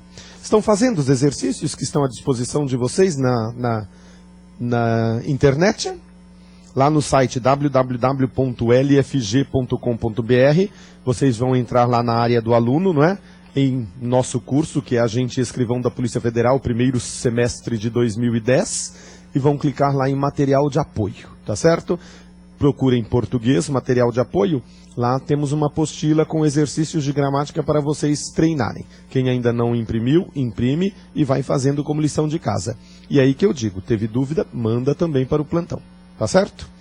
Estão fazendo os exercícios que estão à disposição de vocês na internet? Lá no site www.lfg.com.br, vocês vão entrar lá na área do aluno, não é? Em nosso curso, que é Agente Escrivão da Polícia Federal, primeiro semestre de 2010, e vão clicar lá em material de apoio, tá certo? Procurem português, material de apoio. Lá temos uma apostila com exercícios de gramática para vocês treinarem. Quem ainda não imprimiu, imprime e vai fazendo como lição de casa. E aí que eu digo, teve dúvida, manda também para o plantão, tá certo?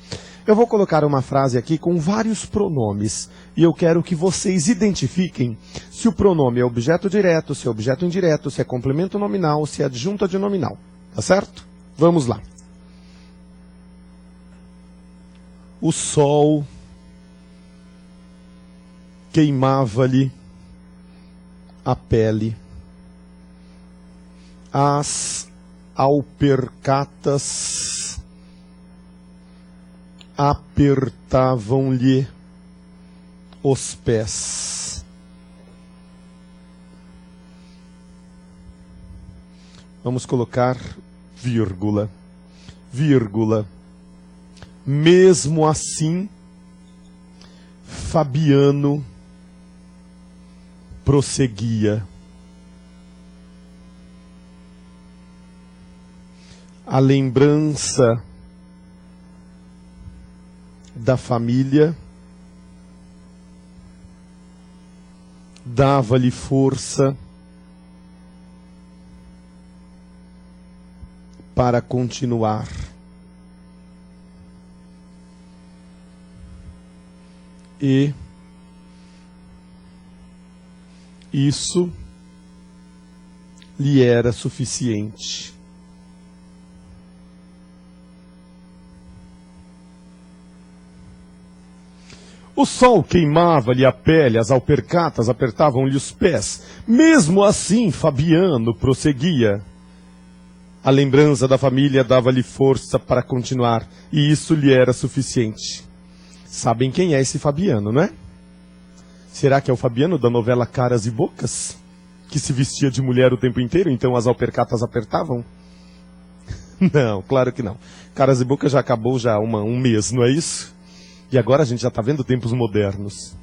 Eu vou colocar uma frase aqui com vários pronomes e eu quero que vocês identifiquem se o pronome é objeto direto, se é objeto indireto, se é complemento nominal, se é adjunto adnominal, tá certo? Vamos lá. O sol queimava-lhe a pele. As alpercatas apertavam-lhe os pés. Vamos colocar vírgula, vírgula. Mesmo assim, Fabiano prosseguia. A lembrança da família dava-lhe força para continuar. E isso lhe era suficiente. O sol queimava-lhe a pele, as alpercatas apertavam-lhe os pés. Mesmo assim, Fabiano prosseguia. A lembrança da família dava-lhe força para continuar, e isso lhe era suficiente. Sabem quem é esse Fabiano, não é? Será que é o Fabiano da novela Caras e Bocas? Que se vestia de mulher o tempo inteiro, então as alpercatas apertavam? Não, claro que não. Caras e Bocas já acabou já um mês, não é isso? E agora a gente já está vendo tempos modernos.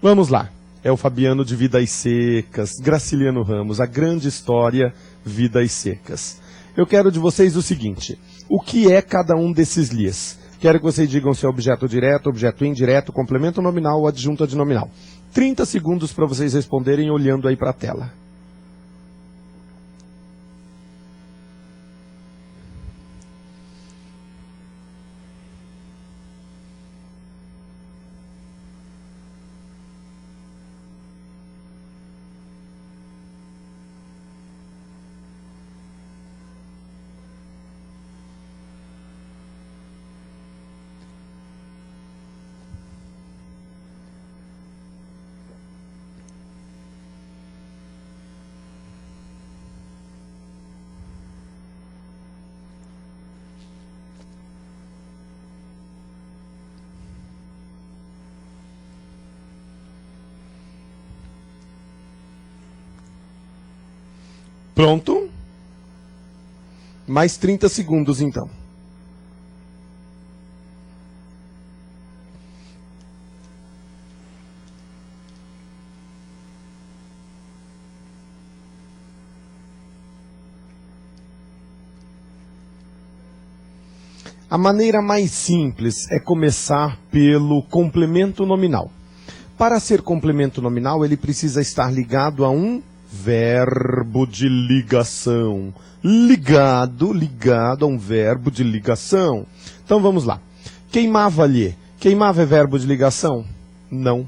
Vamos lá. É o Fabiano de Vidas Secas, Graciliano Ramos, a grande história Vidas Secas. Eu quero de vocês o seguinte. O que é cada um desses lhes? Quero que vocês digam se é objeto direto, objeto indireto, complemento nominal ou adjunto adnominal. 30 segundos para vocês responderem olhando aí para a tela. Pronto? Mais 30 segundos, então. A maneira mais simples é começar pelo complemento nominal. Para ser complemento nominal, ele precisa estar ligado a um verbo de ligação. Ligado a um verbo de ligação. Então vamos lá. Queimava-lhe. Queimava é verbo de ligação? Não.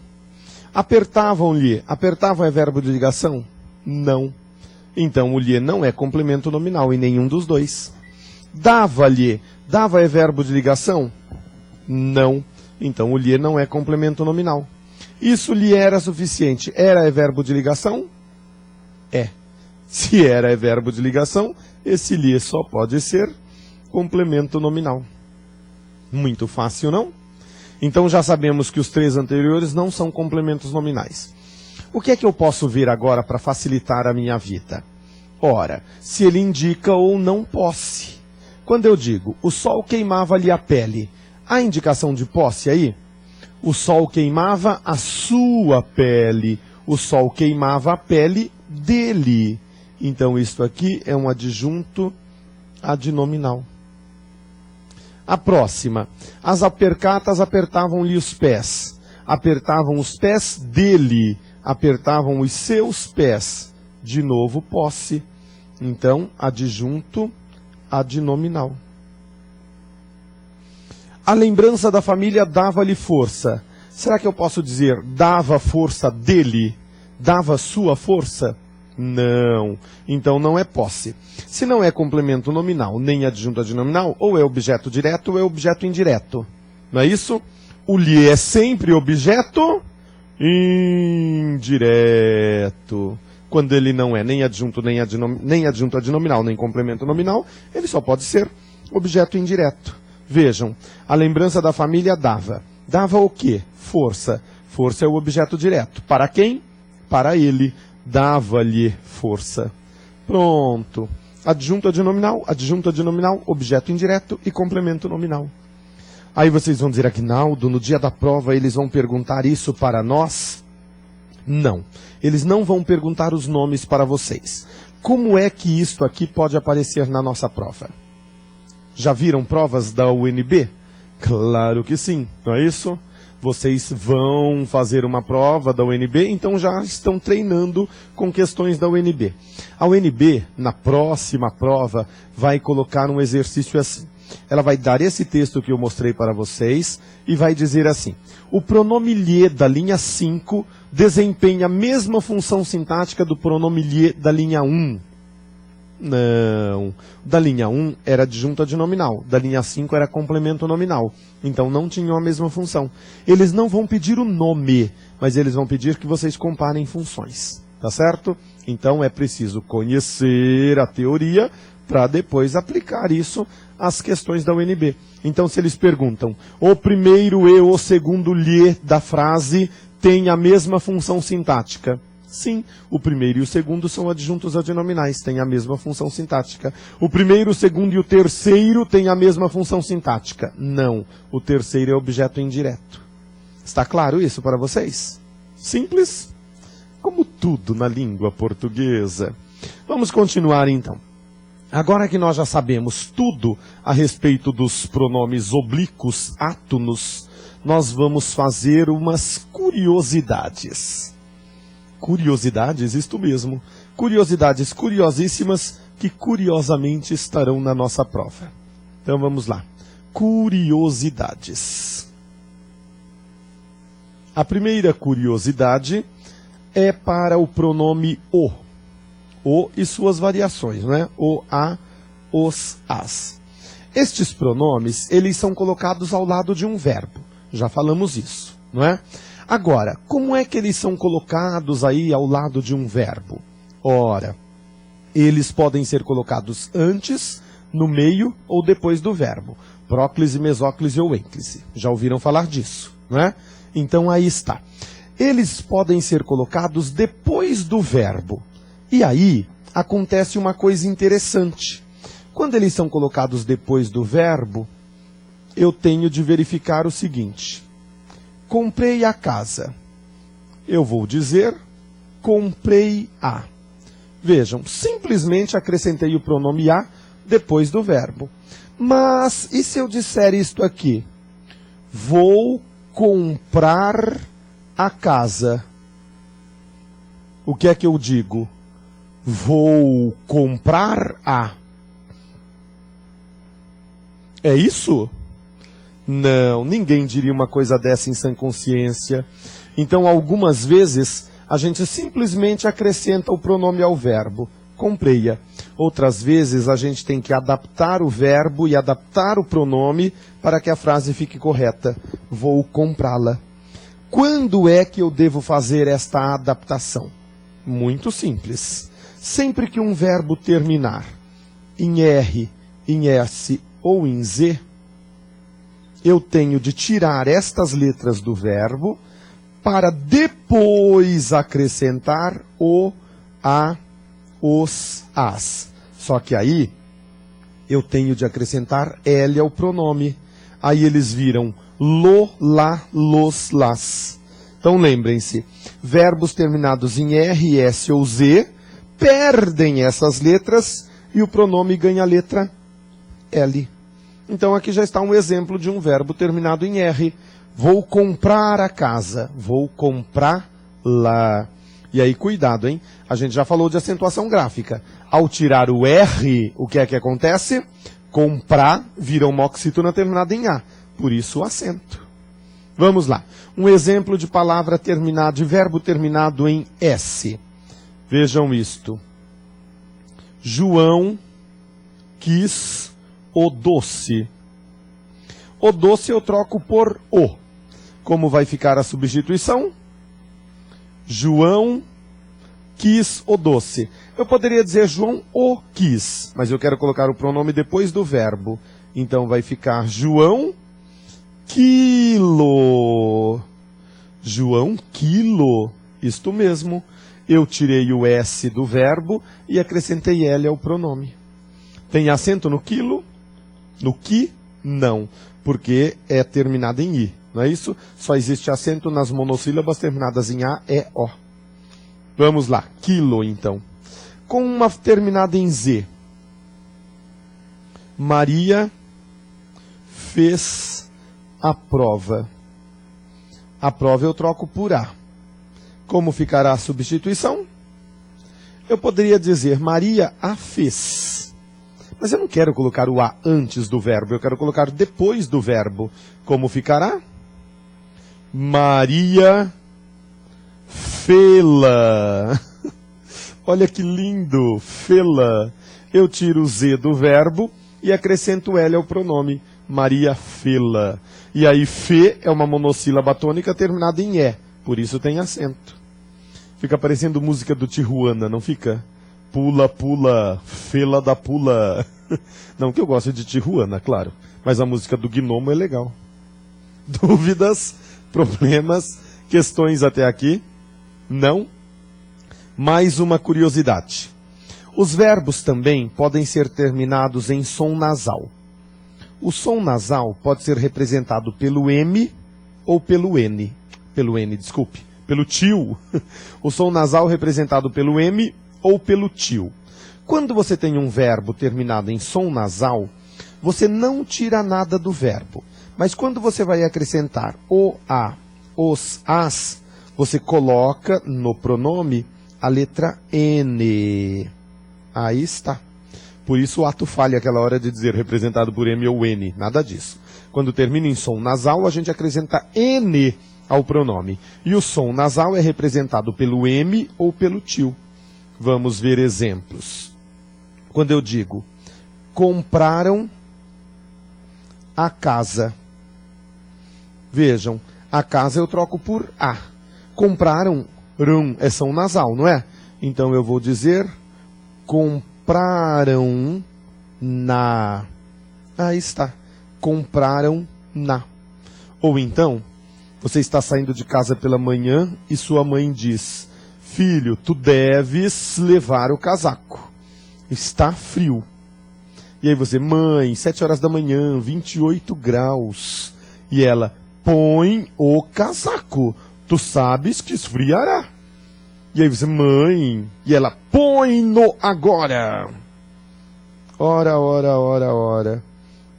Apertavam-lhe. Apertavam é verbo de ligação? Não. Então o lhe não é complemento nominal em nenhum dos dois. Dava-lhe. Dava é verbo de ligação? Não. Então o lhe não é complemento nominal. Isso lhe era suficiente. Era é verbo de ligação? É. Se era é verbo de ligação, esse lhe só pode ser complemento nominal. Muito fácil, não? Então já sabemos que os três anteriores não são complementos nominais. O que é que eu posso ver agora para facilitar a minha vida? Ora, se ele indica ou não posse. Quando eu digo, o sol queimava-lhe a pele, há indicação de posse aí? O sol queimava a sua pele, o sol queimava a pele dele. Então isto aqui é um adjunto adnominal. A próxima, as apercatas apertavam-lhe os pés, apertavam os pés dele, apertavam os seus pés. De novo, posse. Então, adjunto adnominal. A lembrança da família dava-lhe força. Será que eu posso dizer dava força dele? Dava sua força? Não. Então não é posse. Se não é complemento nominal, nem adjunto adnominal, ou é objeto direto ou é objeto indireto. Não é isso? O lhe é sempre objeto indireto. Quando ele não é nem adjunto adnominal, nem complemento nominal, ele só pode ser objeto indireto. Vejam, a lembrança da família dava. Dava o quê? Força. Força é o objeto direto. Para quem? Para ele. Dava-lhe força. Pronto. Adjunto adnominal, objeto indireto e complemento nominal. Aí vocês vão dizer, Aguinaldo, no dia da prova eles vão perguntar isso para nós? Não. Eles não vão perguntar os nomes para vocês. Como é que isto aqui pode aparecer na nossa prova? Já viram provas da UNB? Claro que sim, não é isso? Vocês vão fazer uma prova da UNB, então já estão treinando com questões da UNB. A UNB, na próxima prova, vai colocar um exercício assim. Ela vai dar esse texto que eu mostrei para vocês e vai dizer assim: o pronome lhe da linha 5 desempenha a mesma função sintática do pronome lhe da linha 1. Não. Da linha 1 era adjunto adnominal, da linha 5 era complemento nominal. Então não tinham a mesma função. Eles não vão pedir o nome, mas eles vão pedir que vocês comparem funções. Tá certo? Então é preciso conhecer a teoria para depois aplicar isso às questões da UNB. Então se eles perguntam, o primeiro e o segundo lhe da frase têm a mesma função sintática? Sim, o primeiro e o segundo são adjuntos adnominais, têm a mesma função sintática. O primeiro, o segundo e o terceiro têm a mesma função sintática? Não, o terceiro é objeto indireto. Está claro isso para vocês? Simples? Como tudo na língua portuguesa. Vamos continuar então. Agora que nós já sabemos tudo a respeito dos pronomes oblíquos átonos, nós vamos fazer umas curiosidades. Curiosidades, isto mesmo. Curiosidades curiosíssimas que curiosamente estarão na nossa prova. Então vamos lá. Curiosidades. A primeira curiosidade é para o pronome o. O e suas variações, né? O, a, os, as. Estes pronomes, eles são colocados ao lado de um verbo. Já falamos isso, não é? Agora, como é que eles são colocados aí ao lado de um verbo? Ora, eles podem ser colocados antes, no meio ou depois do verbo. Próclise, mesóclise ou ênclise. Já ouviram falar disso, não é? Então aí está. Eles podem ser colocados depois do verbo. E aí, acontece uma coisa interessante. Quando eles são colocados depois do verbo, eu tenho de verificar o seguinte. Comprei a casa. Eu vou dizer, comprei a. Vejam, simplesmente acrescentei o pronome a depois do verbo. Mas, e se eu disser isto aqui? Vou comprar a casa. O que é que eu digo? Vou comprar a. É isso? Não, ninguém diria uma coisa dessa em sã consciência. Então, algumas vezes, a gente simplesmente acrescenta o pronome ao verbo. Comprei-a. Outras vezes, a gente tem que adaptar o verbo e adaptar o pronome para que a frase fique correta. Vou comprá-la. Quando é que eu devo fazer esta adaptação? Muito simples. Sempre que um verbo terminar em R, em S ou em Z, eu tenho de tirar estas letras do verbo para depois acrescentar o, a, os, as. Só que aí eu tenho de acrescentar L ao pronome. Aí eles viram lo, lá, los, las. Então lembrem-se, verbos terminados em R, S ou Z perdem essas letras e o pronome ganha a letra L. Então aqui já está um exemplo de um verbo terminado em R. Vou comprar a casa. Vou comprá-la. E aí, cuidado, hein? A gente já falou de acentuação gráfica. Ao tirar o R, o que é que acontece? Comprar vira uma oxítona terminada em A. Por isso o acento. Vamos lá. Um exemplo de palavra terminada, de verbo terminado em S. Vejam isto. João quis o doce. O doce eu troco por o. Como vai ficar a substituição? João quis o doce. Eu poderia dizer João o quis, mas eu quero colocar o pronome depois do verbo. Então vai ficar João quilo. João quilo. Isto mesmo. Eu tirei o S do verbo e acrescentei L ao pronome. Tem acento no quilo? No que? Não, porque é terminado em I, não é isso? Só existe acento nas monossílabas terminadas em A, E, O. Vamos lá, quilo então. Com uma terminada em Z. Maria fez a prova. A prova eu troco por A. Como ficará a substituição? Eu poderia dizer Maria a fez. Mas eu não quero colocar o a antes do verbo, eu quero colocar depois do verbo. Como ficará? Maria fê-la. Olha que lindo, fê-la. Eu tiro o Z do verbo e acrescento L ao pronome. Maria fê-la. E aí, fê é uma monossílaba tônica terminada em E, por isso tem acento. Fica parecendo música do Tijuana, não fica? Pula, pula, fela da pula. Não que eu goste de Tijuana, claro. Mas a música do Gnomo é legal. Dúvidas, problemas, questões até aqui? Não? Mais uma curiosidade. Os verbos também podem ser terminados em som nasal. O som nasal pode ser representado pelo M ou pelo N. Pelo tio. O som nasal representado pelo M ou pelo tio. Quando você tem um verbo terminado em som nasal, você não tira nada do verbo. Mas quando você vai acrescentar o, a, os, as, você coloca no pronome a letra N. Aí está. Por isso o ato falha aquela hora de dizer representado por M ou N. Nada disso. Quando termina em som nasal, a gente acrescenta N ao pronome. E o som nasal é representado pelo M ou pelo tio. Vamos ver exemplos. Quando eu digo, compraram a casa. Vejam, a casa eu troco por A. Compraram, é som nasal, não é? Então eu vou dizer, compraram na. Aí está, compraram na. Ou então, você está saindo de casa pela manhã e sua mãe diz, filho, tu deves levar o casaco. está frio. E aí você, mãe, 7 horas da manhã, 28 graus. E ela, põe o casaco, tu sabes que esfriará. E aí você, mãe, e ela, põe-no agora. Ora, ora, ora, ora.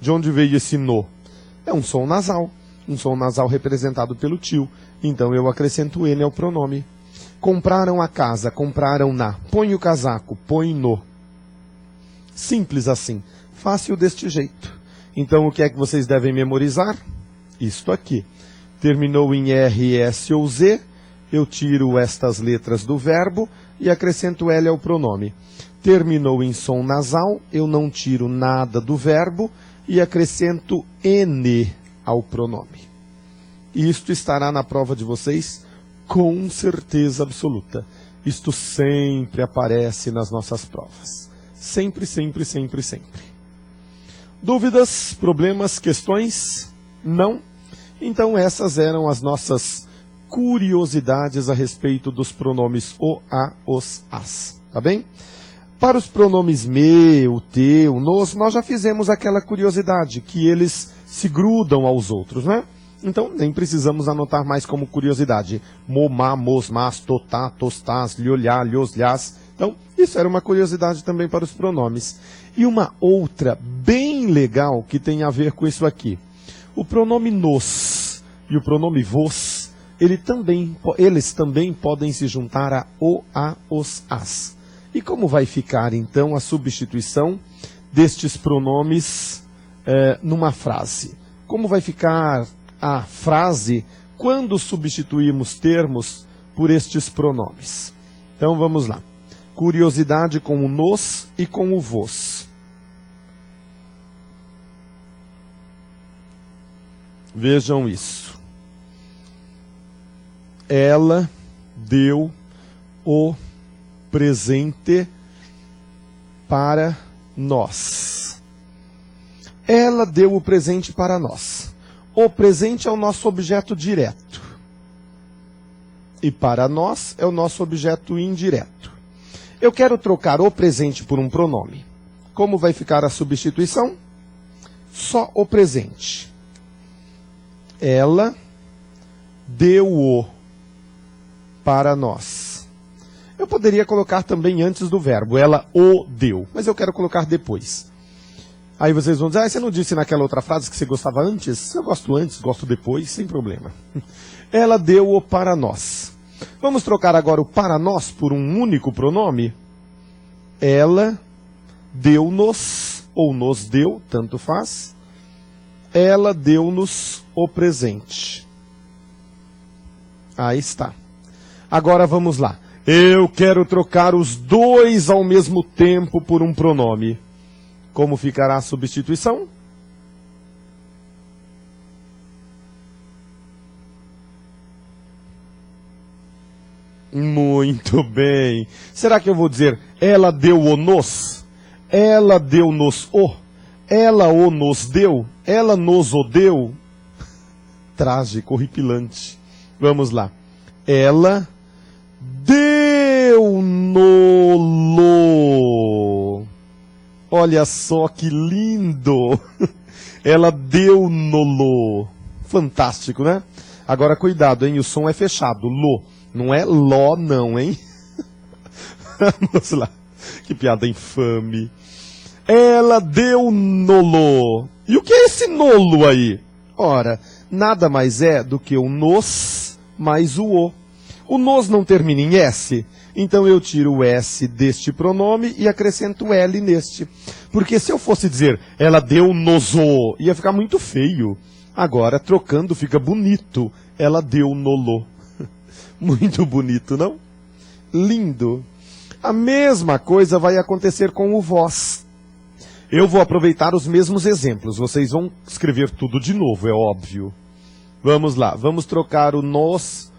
De onde veio esse no? É um som nasal. Um som nasal representado pelo tio. Então eu acrescento ele ao pronome. Compraram a casa, compraram na. Põe o casaco, põe no. Simples assim. Fácil deste jeito. Então o que é que vocês devem memorizar? Isto aqui. Terminou em R, S ou Z. Eu tiro estas letras do verbo e acrescento L ao pronome. Terminou em som nasal, eu não tiro nada do verbo e acrescento N ao pronome. Isto estará na prova de vocês com certeza absoluta. Isto sempre aparece nas nossas provas. Sempre, sempre, sempre, sempre. Dúvidas, problemas, questões? Não? Então essas eram as nossas curiosidades a respeito dos pronomes o, a, os, as. Tá bem? Para os pronomes me, o te, o nos, nós já fizemos aquela curiosidade, que eles se grudam aos outros, né? Então nem precisamos anotar mais como curiosidade. Mo, ma, mos, mas, totá, tostás, lholhá, lhos, lhás. Então, isso era uma curiosidade também para os pronomes. E uma outra bem legal que tem a ver com isso aqui. O pronome nos e o pronome vos, eles também podem se juntar a o, a, os, as. E como vai ficar, então, a substituição destes pronomes numa frase? Como vai ficar a frase quando substituímos termos por estes pronomes? Então, vamos lá. Curiosidade com o nos e com o vos. Vejam isso. Ela deu o presente para nós. Ela deu o presente para nós. O presente é o nosso objeto direto. E para nós é o nosso objeto indireto. Eu quero trocar o presente por um pronome. Como vai ficar a substituição? Só o presente. Ela deu-o para nós. Eu poderia colocar também antes do verbo. Ela o deu. Mas eu quero colocar depois. Aí vocês vão dizer, você não disse naquela outra frase que você gostava antes? Eu gosto antes, gosto depois, sem problema. Ela deu-o para nós. Vamos trocar agora o para nós por um único pronome? Ela deu-nos, ou nos deu, tanto faz. Ela deu-nos o presente. Aí está. Agora vamos lá. Eu quero trocar os dois ao mesmo tempo por um pronome. Como ficará a substituição? Muito bem. Será que eu vou dizer, ela deu o nos? Ela deu-nos o? Ela o nos deu? Ela nos o deu? Trágico, horripilante. Vamos lá. Ela deu-no-lo. Olha só que lindo. Ela deu-no-lo. Fantástico, né? Agora cuidado, hein? O som é fechado. Lo. Não é ló, não, hein? Vamos lá. Que piada infame. Ela deu nolo. E o que é esse nolo aí? Ora, nada mais é do que o nos mais o o. O nos não termina em S. Então eu tiro o S deste pronome e acrescento L neste. Porque se eu fosse dizer, ela deu nos o, ia ficar muito feio. Agora, trocando, fica bonito. Ela deu nolo. Muito bonito, não? Lindo. A mesma coisa vai acontecer com o vós. Eu vou aproveitar os mesmos exemplos. Vocês vão escrever tudo de novo, é óbvio. Vamos lá. Vamos trocar o nós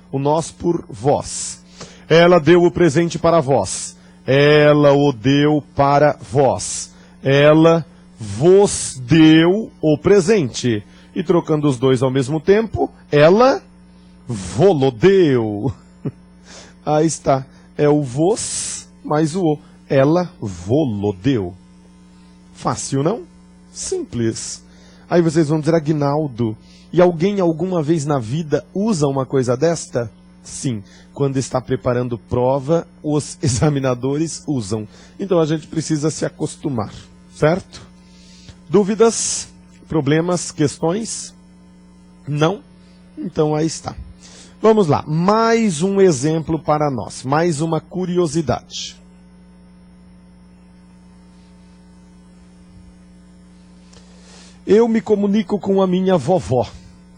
por vós. Ela deu o presente para vós. Ela o deu para vós. Ela vos deu o presente. E trocando os dois ao mesmo tempo, ela vô-lo deu. Aí está. É o vos mais o o. ela vô-lo deu. Fácil, não? Simples. Aí vocês vão dizer, Aguinaldo, e alguém alguma vez na vida usa uma coisa desta? Sim, quando está preparando prova, os examinadores usam. Então a gente precisa se acostumar, certo? Dúvidas? Problemas? Questões? Não? Então aí está. Vamos lá, mais um exemplo para nós, mais uma curiosidade. Eu me comunico com a minha vovó.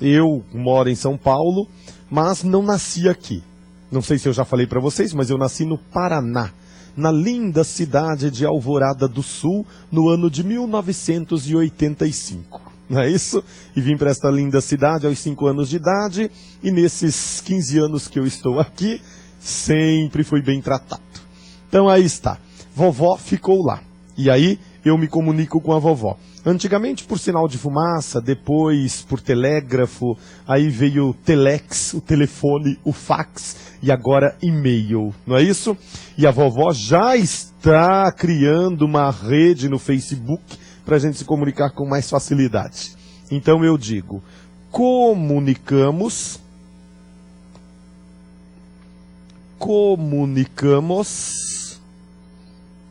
Eu moro em São Paulo, mas não nasci aqui. Não sei se eu já falei para vocês, mas eu nasci no Paraná, na linda cidade de Alvorada do Sul, no ano de 1985. Não é isso? E vim para esta linda cidade aos 5 anos de idade, e nesses 15 anos que eu estou aqui, sempre fui bem tratado. Então aí está, vovó ficou lá. E aí eu me comunico com a vovó. Antigamente por sinal de fumaça, depois por telégrafo, aí veio o telex, o telefone, o fax e agora e-mail, não é isso? E a vovó já está criando uma rede no Facebook para a gente se comunicar com mais facilidade. Então eu digo, comunicamos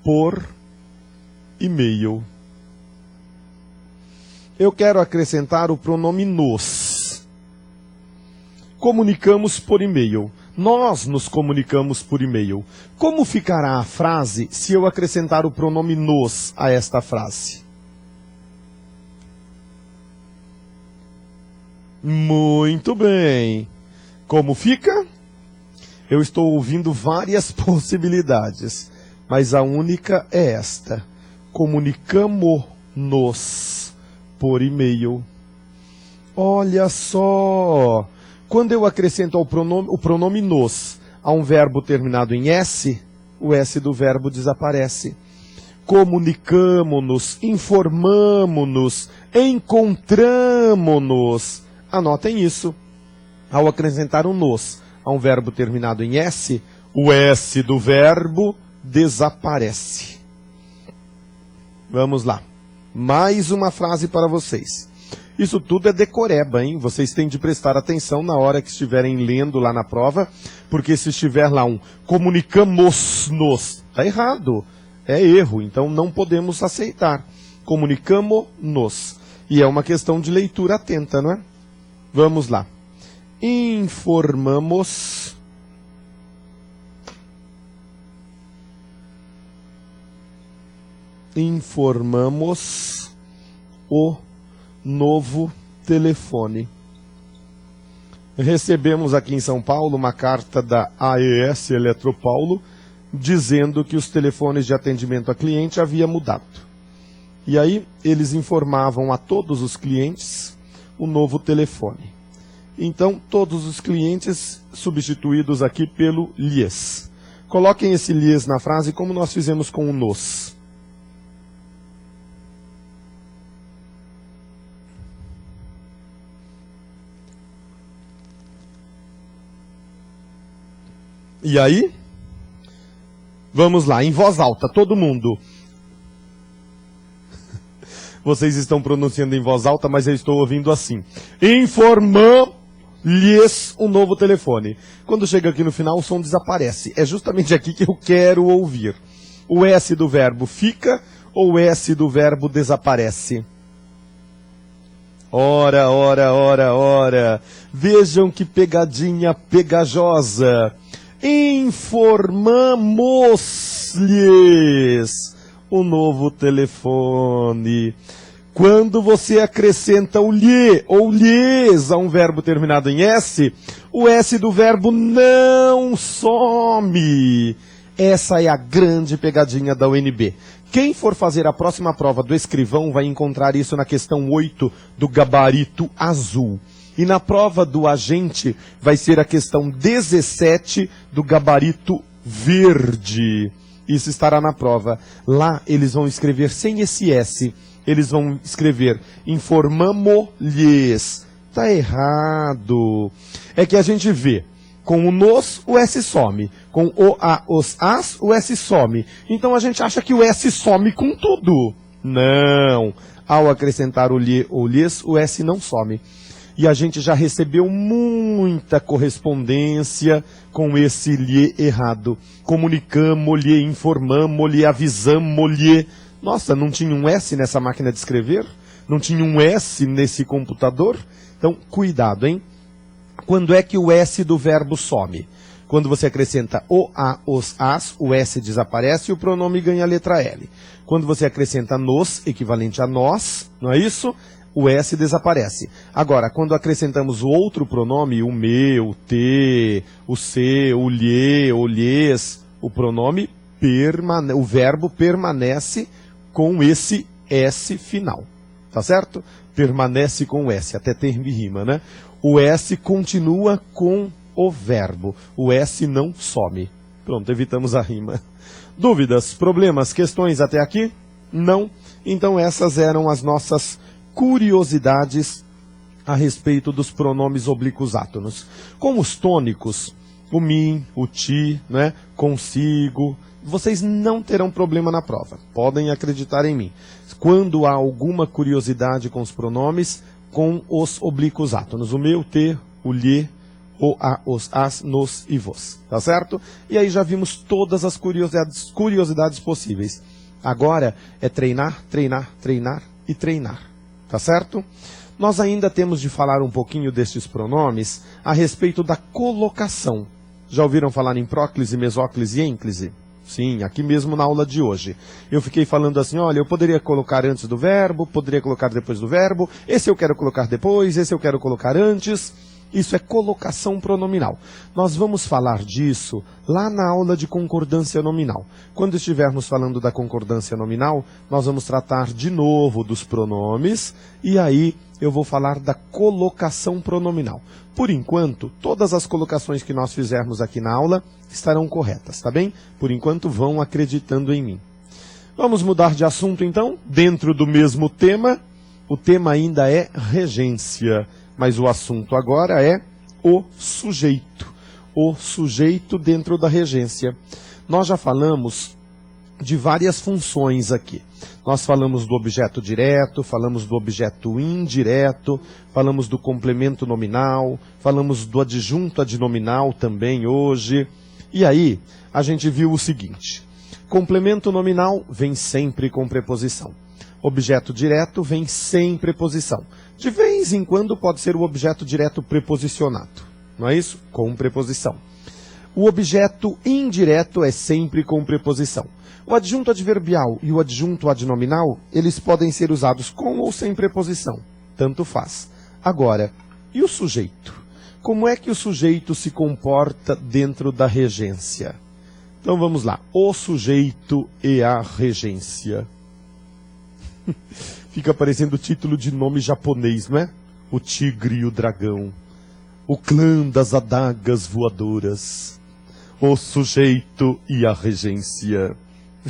por e-mail. Eu quero acrescentar o pronome nos. Comunicamos por e-mail. Nós nos comunicamos por e-mail. Como ficará a frase se eu acrescentar o pronome nos a esta frase? Muito bem. Como fica? Eu estou ouvindo várias possibilidades, mas a única é esta. Comunicamos-nos por e-mail. Olha só, quando eu acrescento o pronome nos a um verbo terminado em S, o S do verbo desaparece. Comunicamo-nos, informamo-nos, encontramo-nos. Anotem isso. Ao acrescentar um nos a um verbo terminado em S, o S do verbo desaparece. Vamos lá. Mais uma frase para vocês. Isso tudo é decoreba, hein? Vocês têm de prestar atenção na hora que estiverem lendo lá na prova, porque se estiver lá um comunicamos-nos, está errado, é erro, então não podemos aceitar. Comunicamo-nos. E é uma questão de leitura atenta, não é? Vamos lá. Informamos o novo telefone. Recebemos aqui em São Paulo uma carta da AES Eletropaulo dizendo que os telefones de atendimento a cliente havia mudado. E aí eles informavam a todos os clientes o novo telefone. Então todos os clientes substituídos aqui pelo lhes. Coloquem esse lhes na frase como nós fizemos com o nos. E aí? Vamos lá, em voz alta, todo mundo. Vocês estão pronunciando em voz alta, mas eu estou ouvindo assim. Informamos-lhes um novo telefone. Quando chega aqui no final, o som desaparece. É justamente aqui que eu quero ouvir. O S do verbo fica ou o S do verbo desaparece? Ora, ora, ora, ora. Vejam que pegadinha pegajosa. Informamos-lhes o novo telefone. Quando você acrescenta o lhe ou lhes a um verbo terminado em S, o S do verbo não some. Essa é a grande pegadinha da UNB. Quem for fazer a próxima prova do escrivão vai encontrar isso na questão 8 do gabarito azul. E na prova do agente vai ser a questão 17 do gabarito verde. Isso estará na prova. Lá eles vão escrever sem esse S. Eles vão escrever informamo-lhes. Está errado. É que a gente vê Com o nos, o S some. Com o, a, os, as, o S some. Então a gente acha que o S some com tudo. Não. Ao acrescentar o lhe ou lhes, o S não some. E a gente já recebeu muita correspondência com esse lhe errado. Comunicamos-lhe, informamos-lhe, avisamos-lhe. Nossa, não tinha um S nessa máquina de escrever? Não tinha um S nesse computador? Então, cuidado, hein? Quando é que o S do verbo some? Quando você acrescenta o, a, os, as, o S desaparece e o pronome ganha a letra L. Quando você acrescenta nos, equivalente a nós, não é isso? O S desaparece. Agora, quando acrescentamos o outro pronome, o me, o te, o se, o lhe, o lhes, o pronome o verbo permanece com esse S final. Tá certo? Permanece com o S, até tem rima, né? O S continua com o verbo. O S não some. Pronto, evitamos a rima. Dúvidas, problemas, questões até aqui? Não? Então essas eram as nossas curiosidades a respeito dos pronomes oblíquos átonos. Com os tônicos, o mim, o ti, né? Consigo, vocês não terão problema na prova. Podem acreditar em mim. Quando há alguma curiosidade com os pronomes, com os oblíquos átonos. O meu, te, o lhe, o, a, os, as, nos e vos. Tá certo? E aí já vimos todas as curiosidades possíveis. Agora é treinar, treinar, treinar e treinar. Tá certo? Nós ainda temos de falar um pouquinho destes pronomes a respeito da colocação. Já ouviram falar em próclise, mesóclise e ênclise? Sim, aqui mesmo na aula de hoje. Eu fiquei falando assim, olha, eu poderia colocar antes do verbo, poderia colocar depois do verbo, esse eu quero colocar depois, esse eu quero colocar antes. Isso é colocação pronominal. Nós vamos falar disso lá na aula de concordância nominal. Quando estivermos falando da concordância nominal, nós vamos tratar de novo dos pronomes e aí eu vou falar da colocação pronominal. Por enquanto, todas as colocações que nós fizermos aqui na aula estarão corretas, tá bem? Por enquanto, vão acreditando em mim. Vamos mudar de assunto então, dentro do mesmo tema. O tema ainda é regência. Mas o assunto agora é o sujeito. O sujeito dentro da regência. Nós já falamos de várias funções aqui. Nós falamos do objeto direto, falamos do objeto indireto, falamos do complemento nominal, falamos do adjunto adnominal também hoje. E aí, a gente viu o seguinte. Complemento nominal vem sempre com preposição. Objeto direto vem sem preposição. De vez em quando pode ser o objeto direto preposicionado. Não é isso? Com preposição. O objeto indireto é sempre com preposição. O adjunto adverbial e o adjunto adnominal, eles podem ser usados com ou sem preposição. Tanto faz. Agora, e o sujeito? Como é que o sujeito se comporta dentro da regência? Então vamos lá. O sujeito e a regência. Fica parecendo título de nome japonês, não é? O tigre e o dragão. O clã das adagas voadoras. O sujeito e a regência.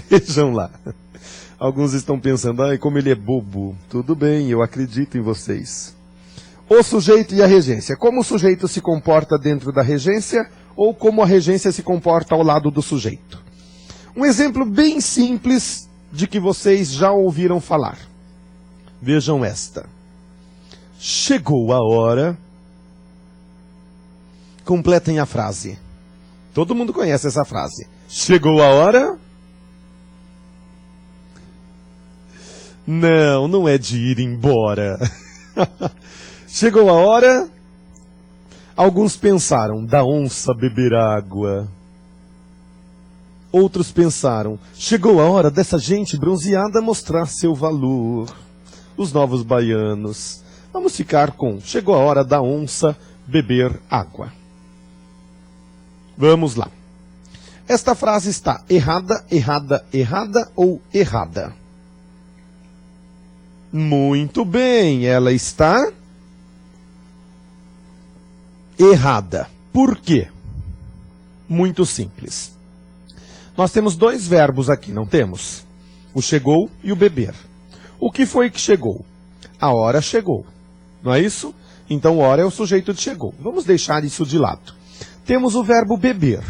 Vejam lá. Alguns estão pensando, ai, como ele é bobo. Tudo bem, eu acredito em vocês. O sujeito e a regência. Como o sujeito se comporta dentro da regência ou como a regência se comporta ao lado do sujeito? Um exemplo bem simples de que vocês já ouviram falar. Vejam esta. Chegou a hora. Completem a frase. Todo mundo conhece essa frase. Chegou a hora? Não, não é de ir embora. Chegou a hora. Alguns pensaram, da onça beber água. Outros pensaram, chegou a hora dessa gente bronzeada mostrar seu valor. Os novos baianos. Vamos ficar com, chegou a hora da onça beber água. Vamos lá. Esta frase está errada, errada, errada ou errada? Muito bem, ela está errada. Por quê? Muito simples. Nós temos dois verbos aqui, não temos? O chegou e o beber. O que foi que chegou? A hora chegou. Não é isso? Então, hora é o sujeito de chegou. Vamos deixar isso de lado. Temos o verbo beber.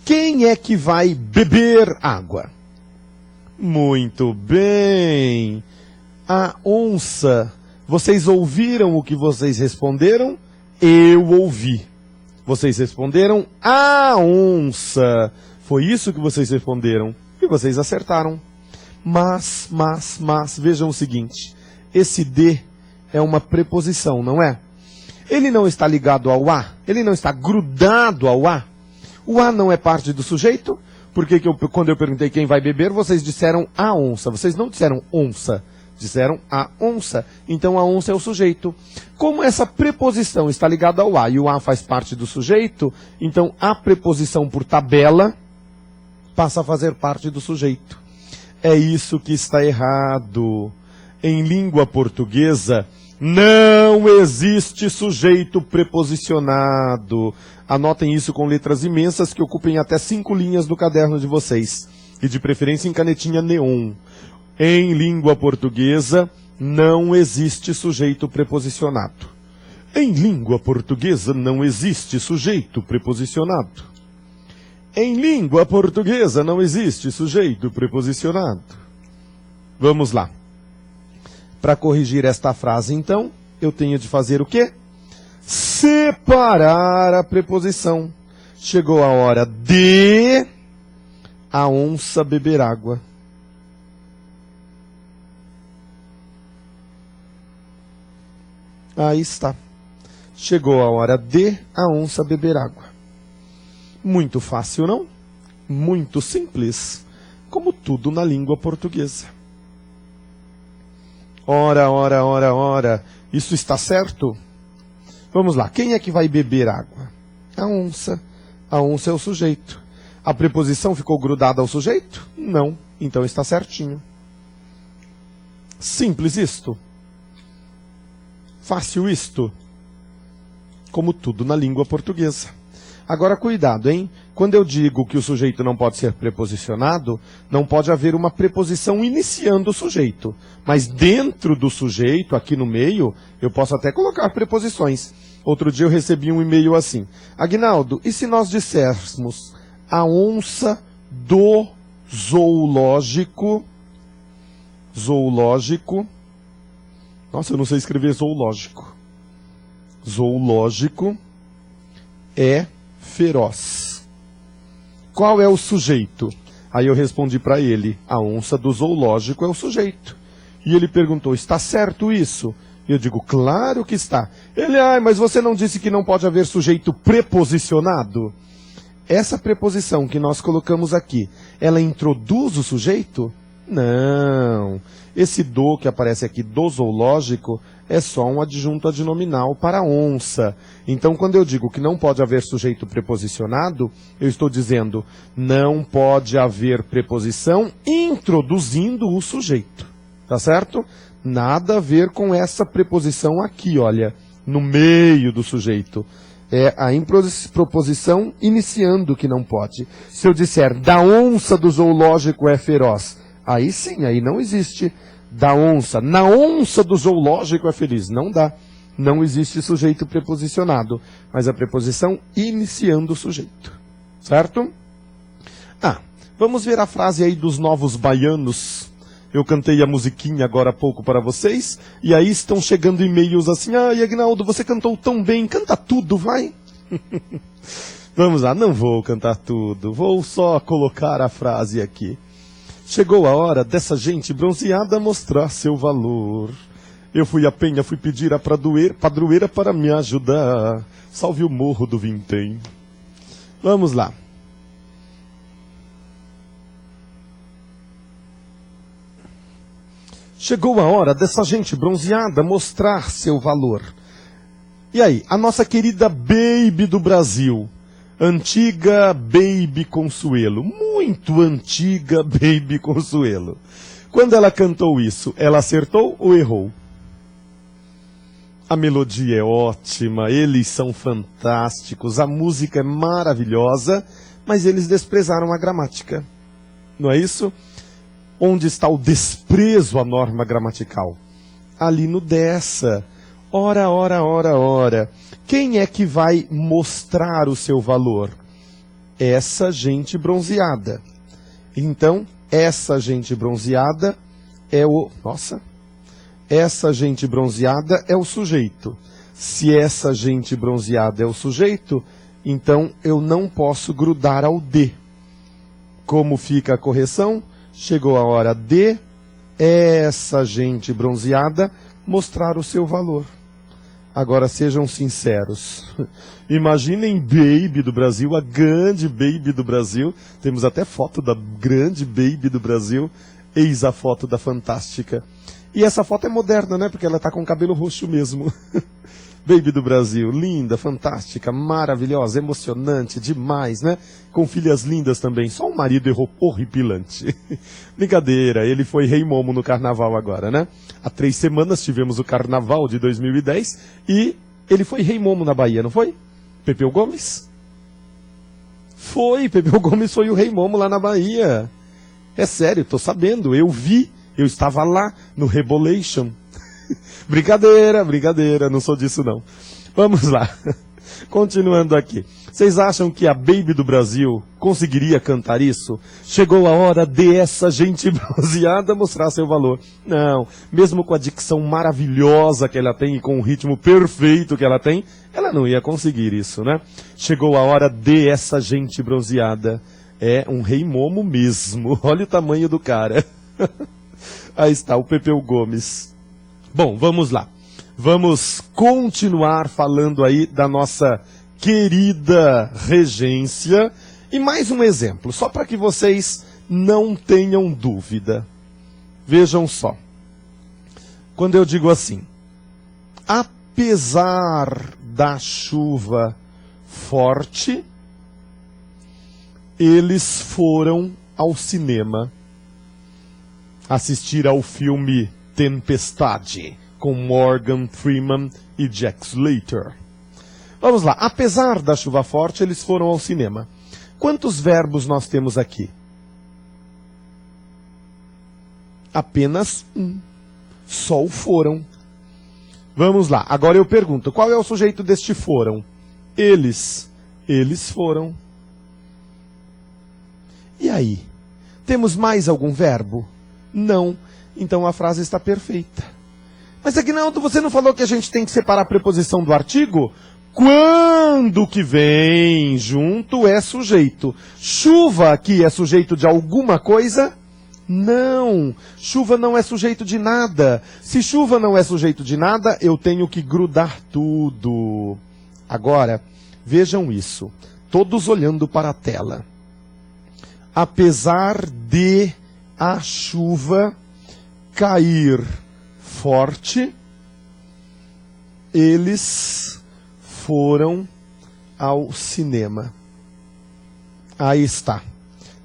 Quem é que vai beber água? Muito bem. A onça. Vocês ouviram o que vocês responderam? Eu ouvi. Vocês responderam a onça. Foi isso que vocês responderam. E vocês acertaram. Mas, vejam o seguinte. Esse de é uma preposição, não é? Ele não está ligado ao a. Ele não está grudado ao a. O a não é parte do sujeito. Porque quando eu perguntei quem vai beber, vocês disseram a onça. Vocês não disseram onça. Disseram a onça. Então a onça é o sujeito. Como essa preposição está ligada ao a e o a faz parte do sujeito, então a preposição por tabela passa a fazer parte do sujeito. É isso que está errado. Em língua portuguesa, não existe sujeito preposicionado. Anotem isso com letras imensas que ocupem até 5 linhas do caderno de vocês. E de preferência em canetinha neon. Em língua portuguesa, não existe sujeito preposicionado. Em língua portuguesa, não existe sujeito preposicionado. Em língua portuguesa, não existe sujeito preposicionado. Vamos lá. Para corrigir esta frase, então, eu tenho de fazer o quê? Separar a preposição. Chegou a hora de a onça beber água. Aí está. Chegou a hora de a onça beber água. Muito fácil, não? Muito simples. Como tudo na língua portuguesa. Ora. Isso está certo? Vamos lá. Quem é que vai beber água? A onça. A onça é o sujeito. A preposição ficou grudada ao sujeito? Não. Então está certinho. Simples isto. Fácil isto. Como tudo na língua portuguesa. Agora cuidado, hein? Quando eu digo que o sujeito não pode ser preposicionado, não pode haver uma preposição iniciando o sujeito. Mas dentro do sujeito, aqui no meio, eu posso até colocar preposições. Outro dia eu recebi um e-mail assim. Aguinaldo, e se nós disséssemos a onça do zoológico? Zoológico. Nossa, eu não sei escrever zoológico. Zoológico é feroz. Qual é o sujeito? Aí eu respondi para ele, a onça do zoológico é o sujeito. E ele perguntou, está certo isso? E eu digo, claro que está. Ele, mas você não disse que não pode haver sujeito preposicionado? Essa preposição que nós colocamos aqui, ela introduz o sujeito? Não. Esse do que aparece aqui, do zoológico, é só um adjunto adnominal para onça. Então, quando eu digo que não pode haver sujeito preposicionado, eu estou dizendo não pode haver preposição introduzindo o sujeito. Tá certo? Nada a ver com essa preposição aqui, olha, no meio do sujeito. É a improposição iniciando que não pode. Se eu disser, da onça do zoológico é feroz, aí sim, aí não existe da onça. Na onça do zoológico é feliz. Não dá. Não existe sujeito preposicionado. Mas a preposição iniciando o sujeito. Certo? Vamos ver a frase aí dos novos baianos. Eu cantei a musiquinha agora há pouco para vocês. E aí estão chegando e-mails assim. Aguinaldo, você cantou tão bem. Canta tudo, vai. Vamos lá, não vou cantar tudo. Vou só colocar a frase aqui. Chegou a hora dessa gente bronzeada mostrar seu valor. Eu fui à penha, fui pedir a padroeira para me ajudar. Salve o morro do Vintém. Vamos lá. Chegou a hora dessa gente bronzeada mostrar seu valor. E aí, a nossa querida Baby do Brasil. Antiga Baby Consuelo, muito antiga Baby Consuelo. Quando ela cantou isso, ela acertou ou errou? A melodia é ótima, eles são fantásticos, a música é maravilhosa, mas eles desprezaram a gramática. Não é isso? Onde está o desprezo à norma gramatical? Ali no dessa. Ora, ora, ora, ora. Quem é que vai mostrar o seu valor? Essa gente bronzeada. Então, essa gente bronzeada é o... Nossa! Essa gente bronzeada é o sujeito. Se essa gente bronzeada é o sujeito, então eu não posso grudar ao de. Como fica a correção? Chegou a hora de essa gente bronzeada mostrar o seu valor. Agora sejam sinceros. Imaginem Baby do Brasil, a grande Baby do Brasil. Temos até foto da grande Baby do Brasil. Eis a foto da Fantástica. E essa foto é moderna, né? Porque ela está com cabelo roxo mesmo. Baby do Brasil, linda, fantástica, maravilhosa, emocionante, demais, né? Com filhas lindas também, só um marido horripilante. Brincadeira, ele foi Rei Momo no carnaval agora, né? Há 3 semanas tivemos o carnaval de 2010 e ele foi Rei Momo na Bahia, não foi? Pepeu Gomes? Foi, Pepeu Gomes foi o Rei Momo lá na Bahia. É sério, tô sabendo, eu vi, eu estava lá no Rebolation. Brincadeira, brincadeira, não sou disso não. Vamos lá, continuando aqui. Vocês acham que a Baby do Brasil conseguiria cantar isso? Chegou a hora de essa gente bronzeada mostrar seu valor. Não, mesmo com a dicção maravilhosa que ela tem e com o ritmo perfeito que ela tem, ela não ia conseguir isso, né? Chegou a hora de essa gente bronzeada. É um Rei Momo mesmo, olha o tamanho do cara. Aí está, o Pepeu Gomes. Bom, vamos lá. Vamos continuar falando aí da nossa querida regência. E mais um exemplo, só para que vocês não tenham dúvida. Vejam só. Quando eu digo assim, apesar da chuva forte, eles foram ao cinema assistir ao filme Tempestade, com Morgan Freeman e Jack Slater. Vamos lá, apesar da chuva forte, eles foram ao cinema. Quantos verbos nós temos aqui? Apenas um. Só o foram. Vamos lá, agora eu pergunto, qual é o sujeito deste foram? Eles. Eles foram. E aí? Temos mais algum verbo? Não. Então a frase está perfeita. Mas Aguinaldo, você não falou que a gente tem que separar a preposição do artigo? Quando que vem junto é sujeito. Chuva aqui é sujeito de alguma coisa? Não. Chuva não é sujeito de nada. Se chuva não é sujeito de nada, eu tenho que grudar tudo. Agora, vejam isso. Todos olhando para a tela. Apesar de a chuva cair forte, eles foram ao cinema. Aí está.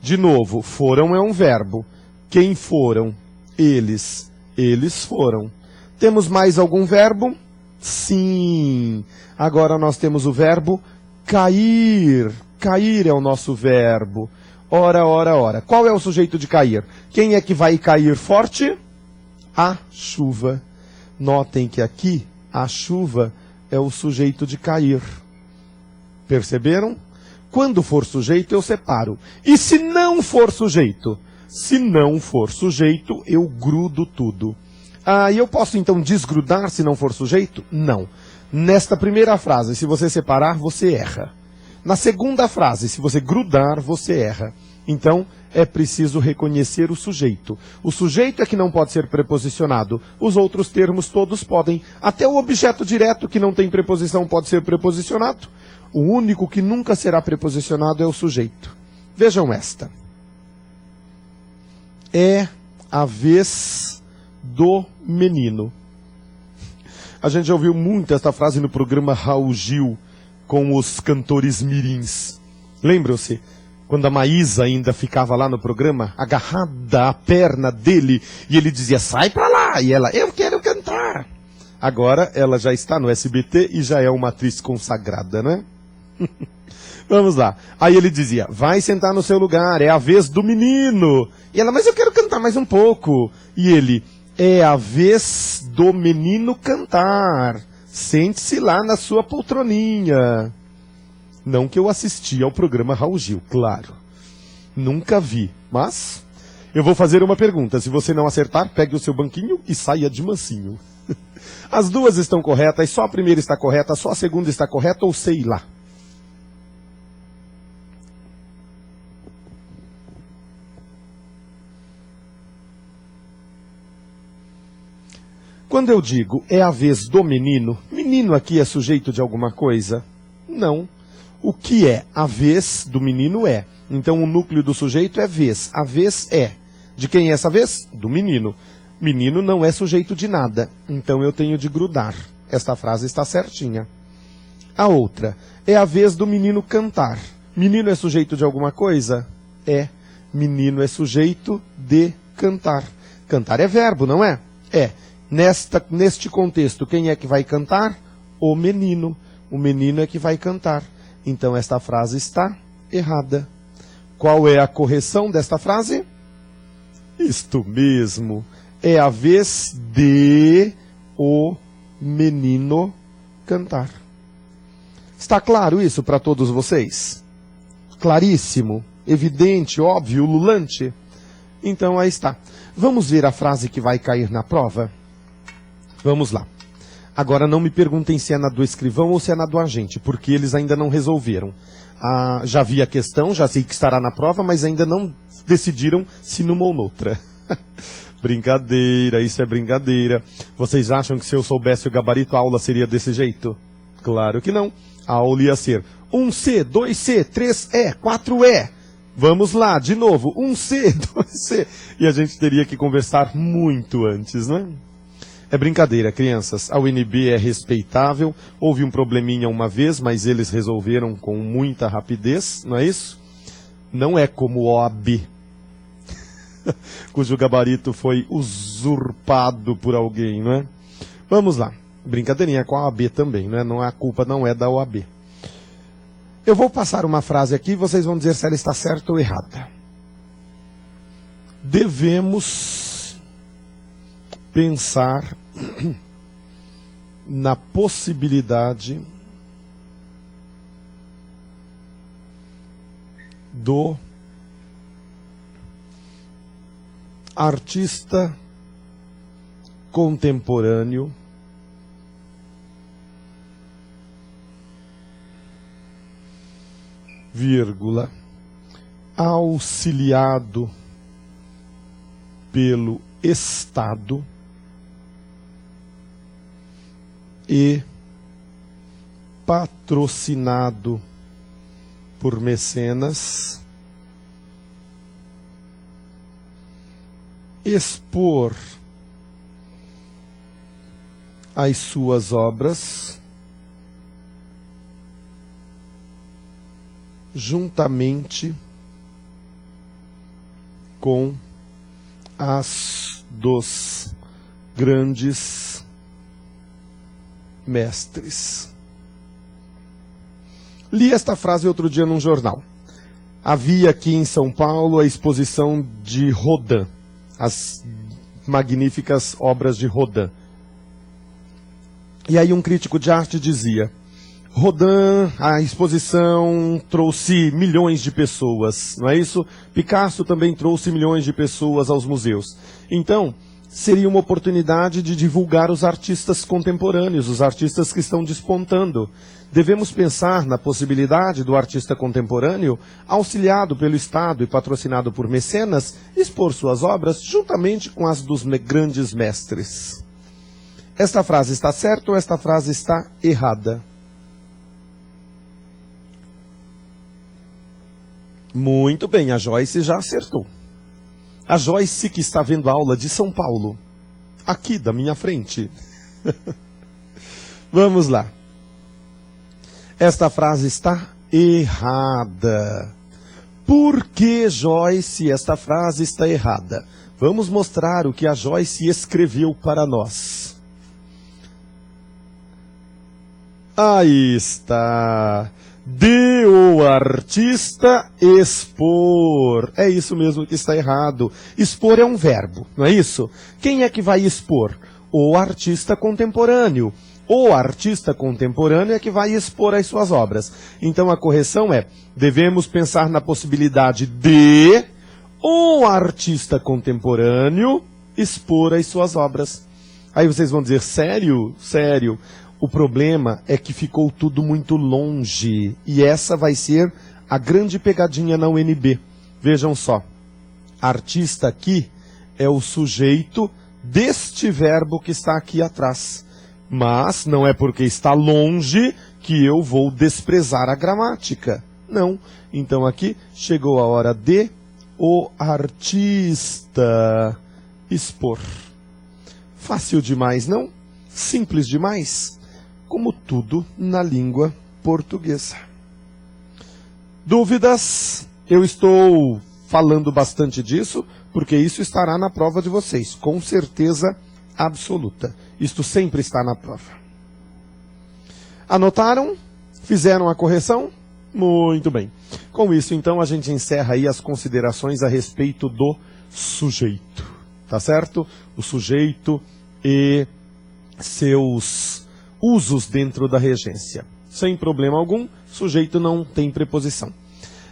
De novo, foram é um verbo. Quem foram? Eles. Eles foram. Temos mais algum verbo? Sim. Agora nós temos o verbo cair. Cair é o nosso verbo. Ora, ora, ora. Qual é o sujeito de cair? Quem é que vai cair forte? A chuva. Notem que aqui, a chuva é o sujeito de cair. Perceberam? Quando for sujeito, eu separo. E se não for sujeito? Se não for sujeito, eu grudo tudo. E eu posso então desgrudar se não for sujeito? Não. Nesta primeira frase, se você separar, você erra. Na segunda frase, se você grudar, você erra. Então, é preciso reconhecer o sujeito. O sujeito é que não pode ser preposicionado. Os outros termos todos podem. Até o objeto direto que não tem preposição pode ser preposicionado. O único que nunca será preposicionado é o sujeito. Vejam esta. É a vez do menino. A gente já ouviu muito esta frase no programa Raul Gil, com os cantores mirins. Lembram-se? Quando a Maísa ainda ficava lá no programa, agarrada à perna dele, e ele dizia, sai pra lá, e ela, eu quero cantar. Agora ela já está no SBT e já é uma atriz consagrada, né? Vamos lá. Aí ele dizia, vai sentar no seu lugar, é a vez do menino. E ela, mas eu quero cantar mais um pouco. E ele, é a vez do menino cantar. Sente-se lá na sua poltroninha. Não que eu assisti ao programa Raul Gil, claro. Nunca vi, mas eu vou fazer uma pergunta. Se você não acertar, pegue o seu banquinho e saia de mansinho. As duas estão corretas, só a primeira está correta, só a segunda está correta, ou sei lá. Quando eu digo é a vez do menino, menino aqui é sujeito de alguma coisa? Não. O que é a vez do menino é. Então o núcleo do sujeito é vez. A vez é. De quem é essa vez? Do menino. Menino não é sujeito de nada. Então eu tenho de grudar. Esta frase está certinha. A outra. É a vez do menino cantar. Menino é sujeito de alguma coisa? É. Menino é sujeito de cantar. Cantar é verbo, não é? É. Neste contexto, quem é que vai cantar? O menino. O menino é que vai cantar. Então esta frase está errada. Qual é a correção desta frase? Isto mesmo. É a vez de o menino cantar. Está claro isso para todos vocês? Claríssimo, evidente, óbvio, ululante? Então aí está. Vamos ver a frase que vai cair na prova? Vamos lá. Agora não me perguntem se é na do escrivão ou se é na do agente, porque eles ainda não resolveram. Já vi a questão, já sei que estará na prova, mas ainda não decidiram se numa ou noutra. Brincadeira, isso é brincadeira. Vocês acham que se eu soubesse o gabarito, a aula seria desse jeito? Claro que não. A aula ia ser 1C, 2C, 3E, 4E. Vamos lá, de novo, 1C, 2C. E a gente teria que conversar muito antes, não é? É brincadeira, crianças. A UNB é respeitável. Houve um probleminha uma vez, mas eles resolveram com muita rapidez, não é isso? Não é como o OAB, cujo gabarito foi usurpado por alguém, não é? Vamos lá. Brincadeirinha com a OAB também, não é? A culpa não é da OAB. Eu vou passar uma frase aqui e vocês vão dizer se ela está certa ou errada. Devemos pensar na possibilidade do artista contemporâneo vírgula, auxiliado pelo Estado e patrocinado por mecenas, expor as suas obras juntamente com as dos grandes mestres. Li esta frase outro dia num jornal. Havia aqui em São Paulo a exposição de Rodin, as magníficas obras de Rodin. E aí um crítico de arte dizia: Rodin, a exposição trouxe milhões de pessoas, não é isso? Picasso também trouxe milhões de pessoas aos museus. Então, seria uma oportunidade de divulgar os artistas contemporâneos, os artistas que estão despontando. Devemos pensar na possibilidade do artista contemporâneo, auxiliado pelo Estado e patrocinado por mecenas, expor suas obras juntamente com as dos grandes mestres. Esta frase está certa ou esta frase está errada? Muito bem, a Joyce já acertou. A Joyce que está vendo a aula de São Paulo, aqui da minha frente. Vamos lá. Esta frase está errada. Por que, Joyce, esta frase está errada? Vamos mostrar o que a Joyce escreveu para nós. Aí está. De o artista expor. É isso mesmo que está errado. Expor é um verbo, não é isso? Quem é que vai expor? o artista contemporâneo. O artista contemporâneo é que vai expor as suas obras. Então a correção é, devemos pensar na possibilidade de o artista contemporâneo expor as suas obras. Aí vocês vão dizer, sério? Sério. O problema é que ficou tudo muito longe. E essa vai ser a grande pegadinha na UNB. Vejam só. Artista aqui é o sujeito deste verbo que está aqui atrás. Mas não é porque está longe que eu vou desprezar a gramática. Não. Então aqui chegou a hora de o artista expor. Fácil demais, não? Simples demais? Como tudo na língua portuguesa. Dúvidas? Eu estou falando bastante disso, porque isso estará na prova de vocês, com certeza absoluta. Isto sempre está na prova. Anotaram? Fizeram a correção? Muito bem. Com isso, então, a gente encerra aí as considerações a respeito do sujeito. Tá certo? O sujeito e seus usos dentro da regência. Sem problema algum, sujeito não tem preposição.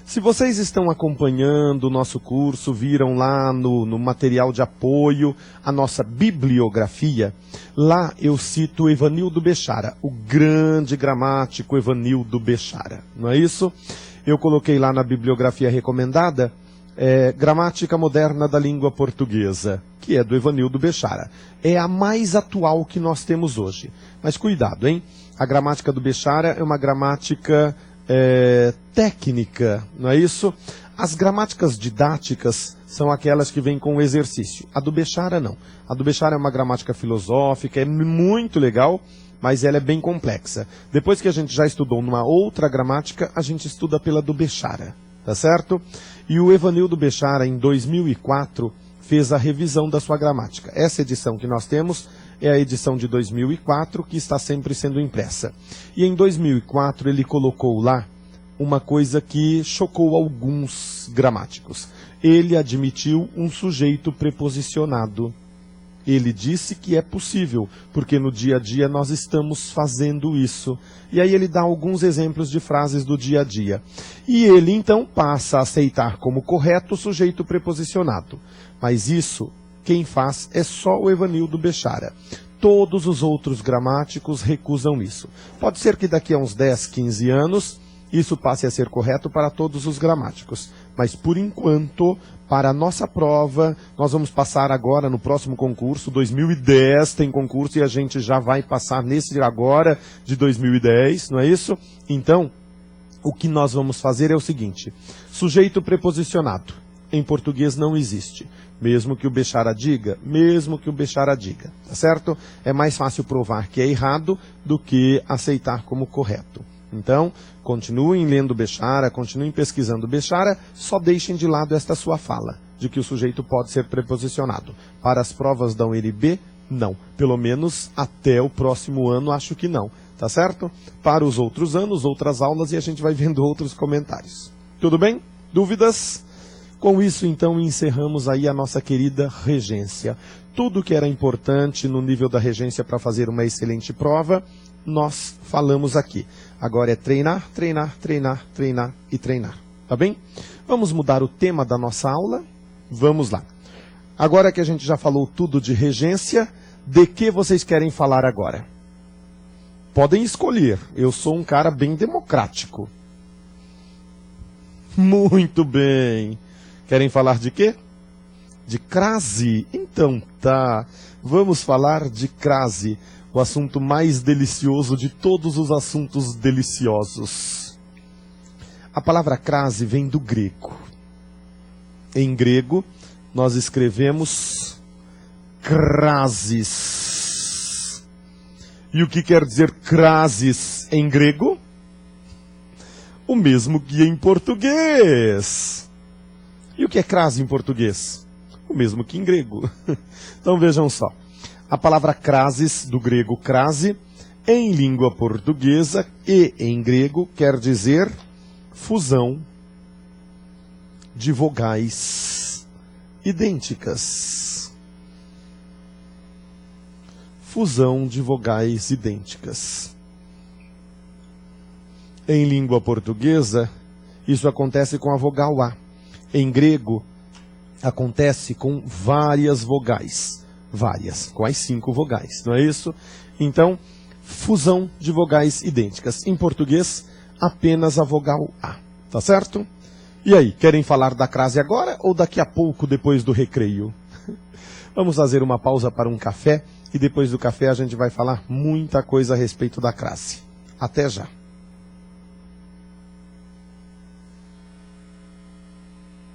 Se vocês estão acompanhando o nosso curso, viram lá no material de apoio a nossa bibliografia, lá eu cito Evanildo Bechara, o grande gramático Evanildo Bechara, não é isso? Eu coloquei lá na bibliografia recomendada, Gramática Moderna da Língua Portuguesa, que é do Evanildo Bechara. É a mais atual que nós temos hoje. Mas cuidado, hein? A gramática do Bechara é uma gramática técnica, não é isso? As gramáticas didáticas são aquelas que vêm com o exercício. A do Bechara não. A do Bechara é uma gramática filosófica, é muito legal, mas ela é bem complexa. Depois que a gente já estudou numa outra gramática, a gente estuda pela do Bechara, tá certo? E o Evanildo Bechara, em 2004, fez a revisão da sua gramática. Essa edição que nós temos é a edição de 2004, que está sempre sendo impressa. E em 2004 ele colocou lá uma coisa que chocou alguns gramáticos. Ele admitiu um sujeito preposicionado. Ele disse que é possível, porque no dia a dia nós estamos fazendo isso. E aí ele dá alguns exemplos de frases do dia a dia. E ele então passa a aceitar como correto o sujeito preposicionado. Mas isso, quem faz é só o Evanildo Bechara. Todos os outros gramáticos recusam isso. Pode ser que daqui a uns 10, 15 anos, isso passe a ser correto para todos os gramáticos. Mas, por enquanto, para a nossa prova, nós vamos passar agora no próximo concurso. 2010 tem concurso e a gente já vai passar nesse agora de 2010, não é isso? Então, o que nós vamos fazer é o seguinte. Sujeito preposicionado. Em português não existe. Mesmo que o Bechara diga, tá certo? É mais fácil provar que é errado do que aceitar como correto. Então, continuem lendo Bechara, continuem pesquisando Bechara, só deixem de lado esta sua fala, de que o sujeito pode ser preposicionado. Para as provas da UNB, não. Pelo menos até o próximo ano, acho que não, tá certo? Para os outros anos, outras aulas, e a gente vai vendo outros comentários. Tudo bem? Dúvidas? Com isso, então, encerramos aí a nossa querida regência. Tudo que era importante no nível da regência para fazer uma excelente prova, nós falamos aqui. Agora é treinar, treinar, treinar, treinar e treinar. Tá bem? Vamos mudar o tema da nossa aula? Vamos lá. Agora que a gente já falou tudo de regência, de que vocês querem falar agora? Podem escolher. Eu sou um cara bem democrático. Muito bem. Querem falar de quê? De crase? Então tá. Vamos falar de crase. O assunto mais delicioso de todos os assuntos deliciosos. A palavra crase vem do grego. Em grego, nós escrevemos crasis. E o que quer dizer crasis em grego? O mesmo que em português. E o que é crase em português? O mesmo que em grego. Então vejam só. A palavra crasis, do grego crase, em língua portuguesa e em grego, quer dizer fusão de vogais idênticas. fusão de vogais idênticas. Em língua portuguesa, isso acontece com a vogal A. Em grego, acontece com várias vogais. Várias, com as 5 vogais, não é isso? Então, fusão de vogais idênticas. Em português, apenas a vogal A. Tá certo? E aí, querem falar da crase agora ou daqui a pouco, depois do recreio? Vamos fazer uma pausa para um café e depois do café a gente vai falar muita coisa a respeito da crase. Até já!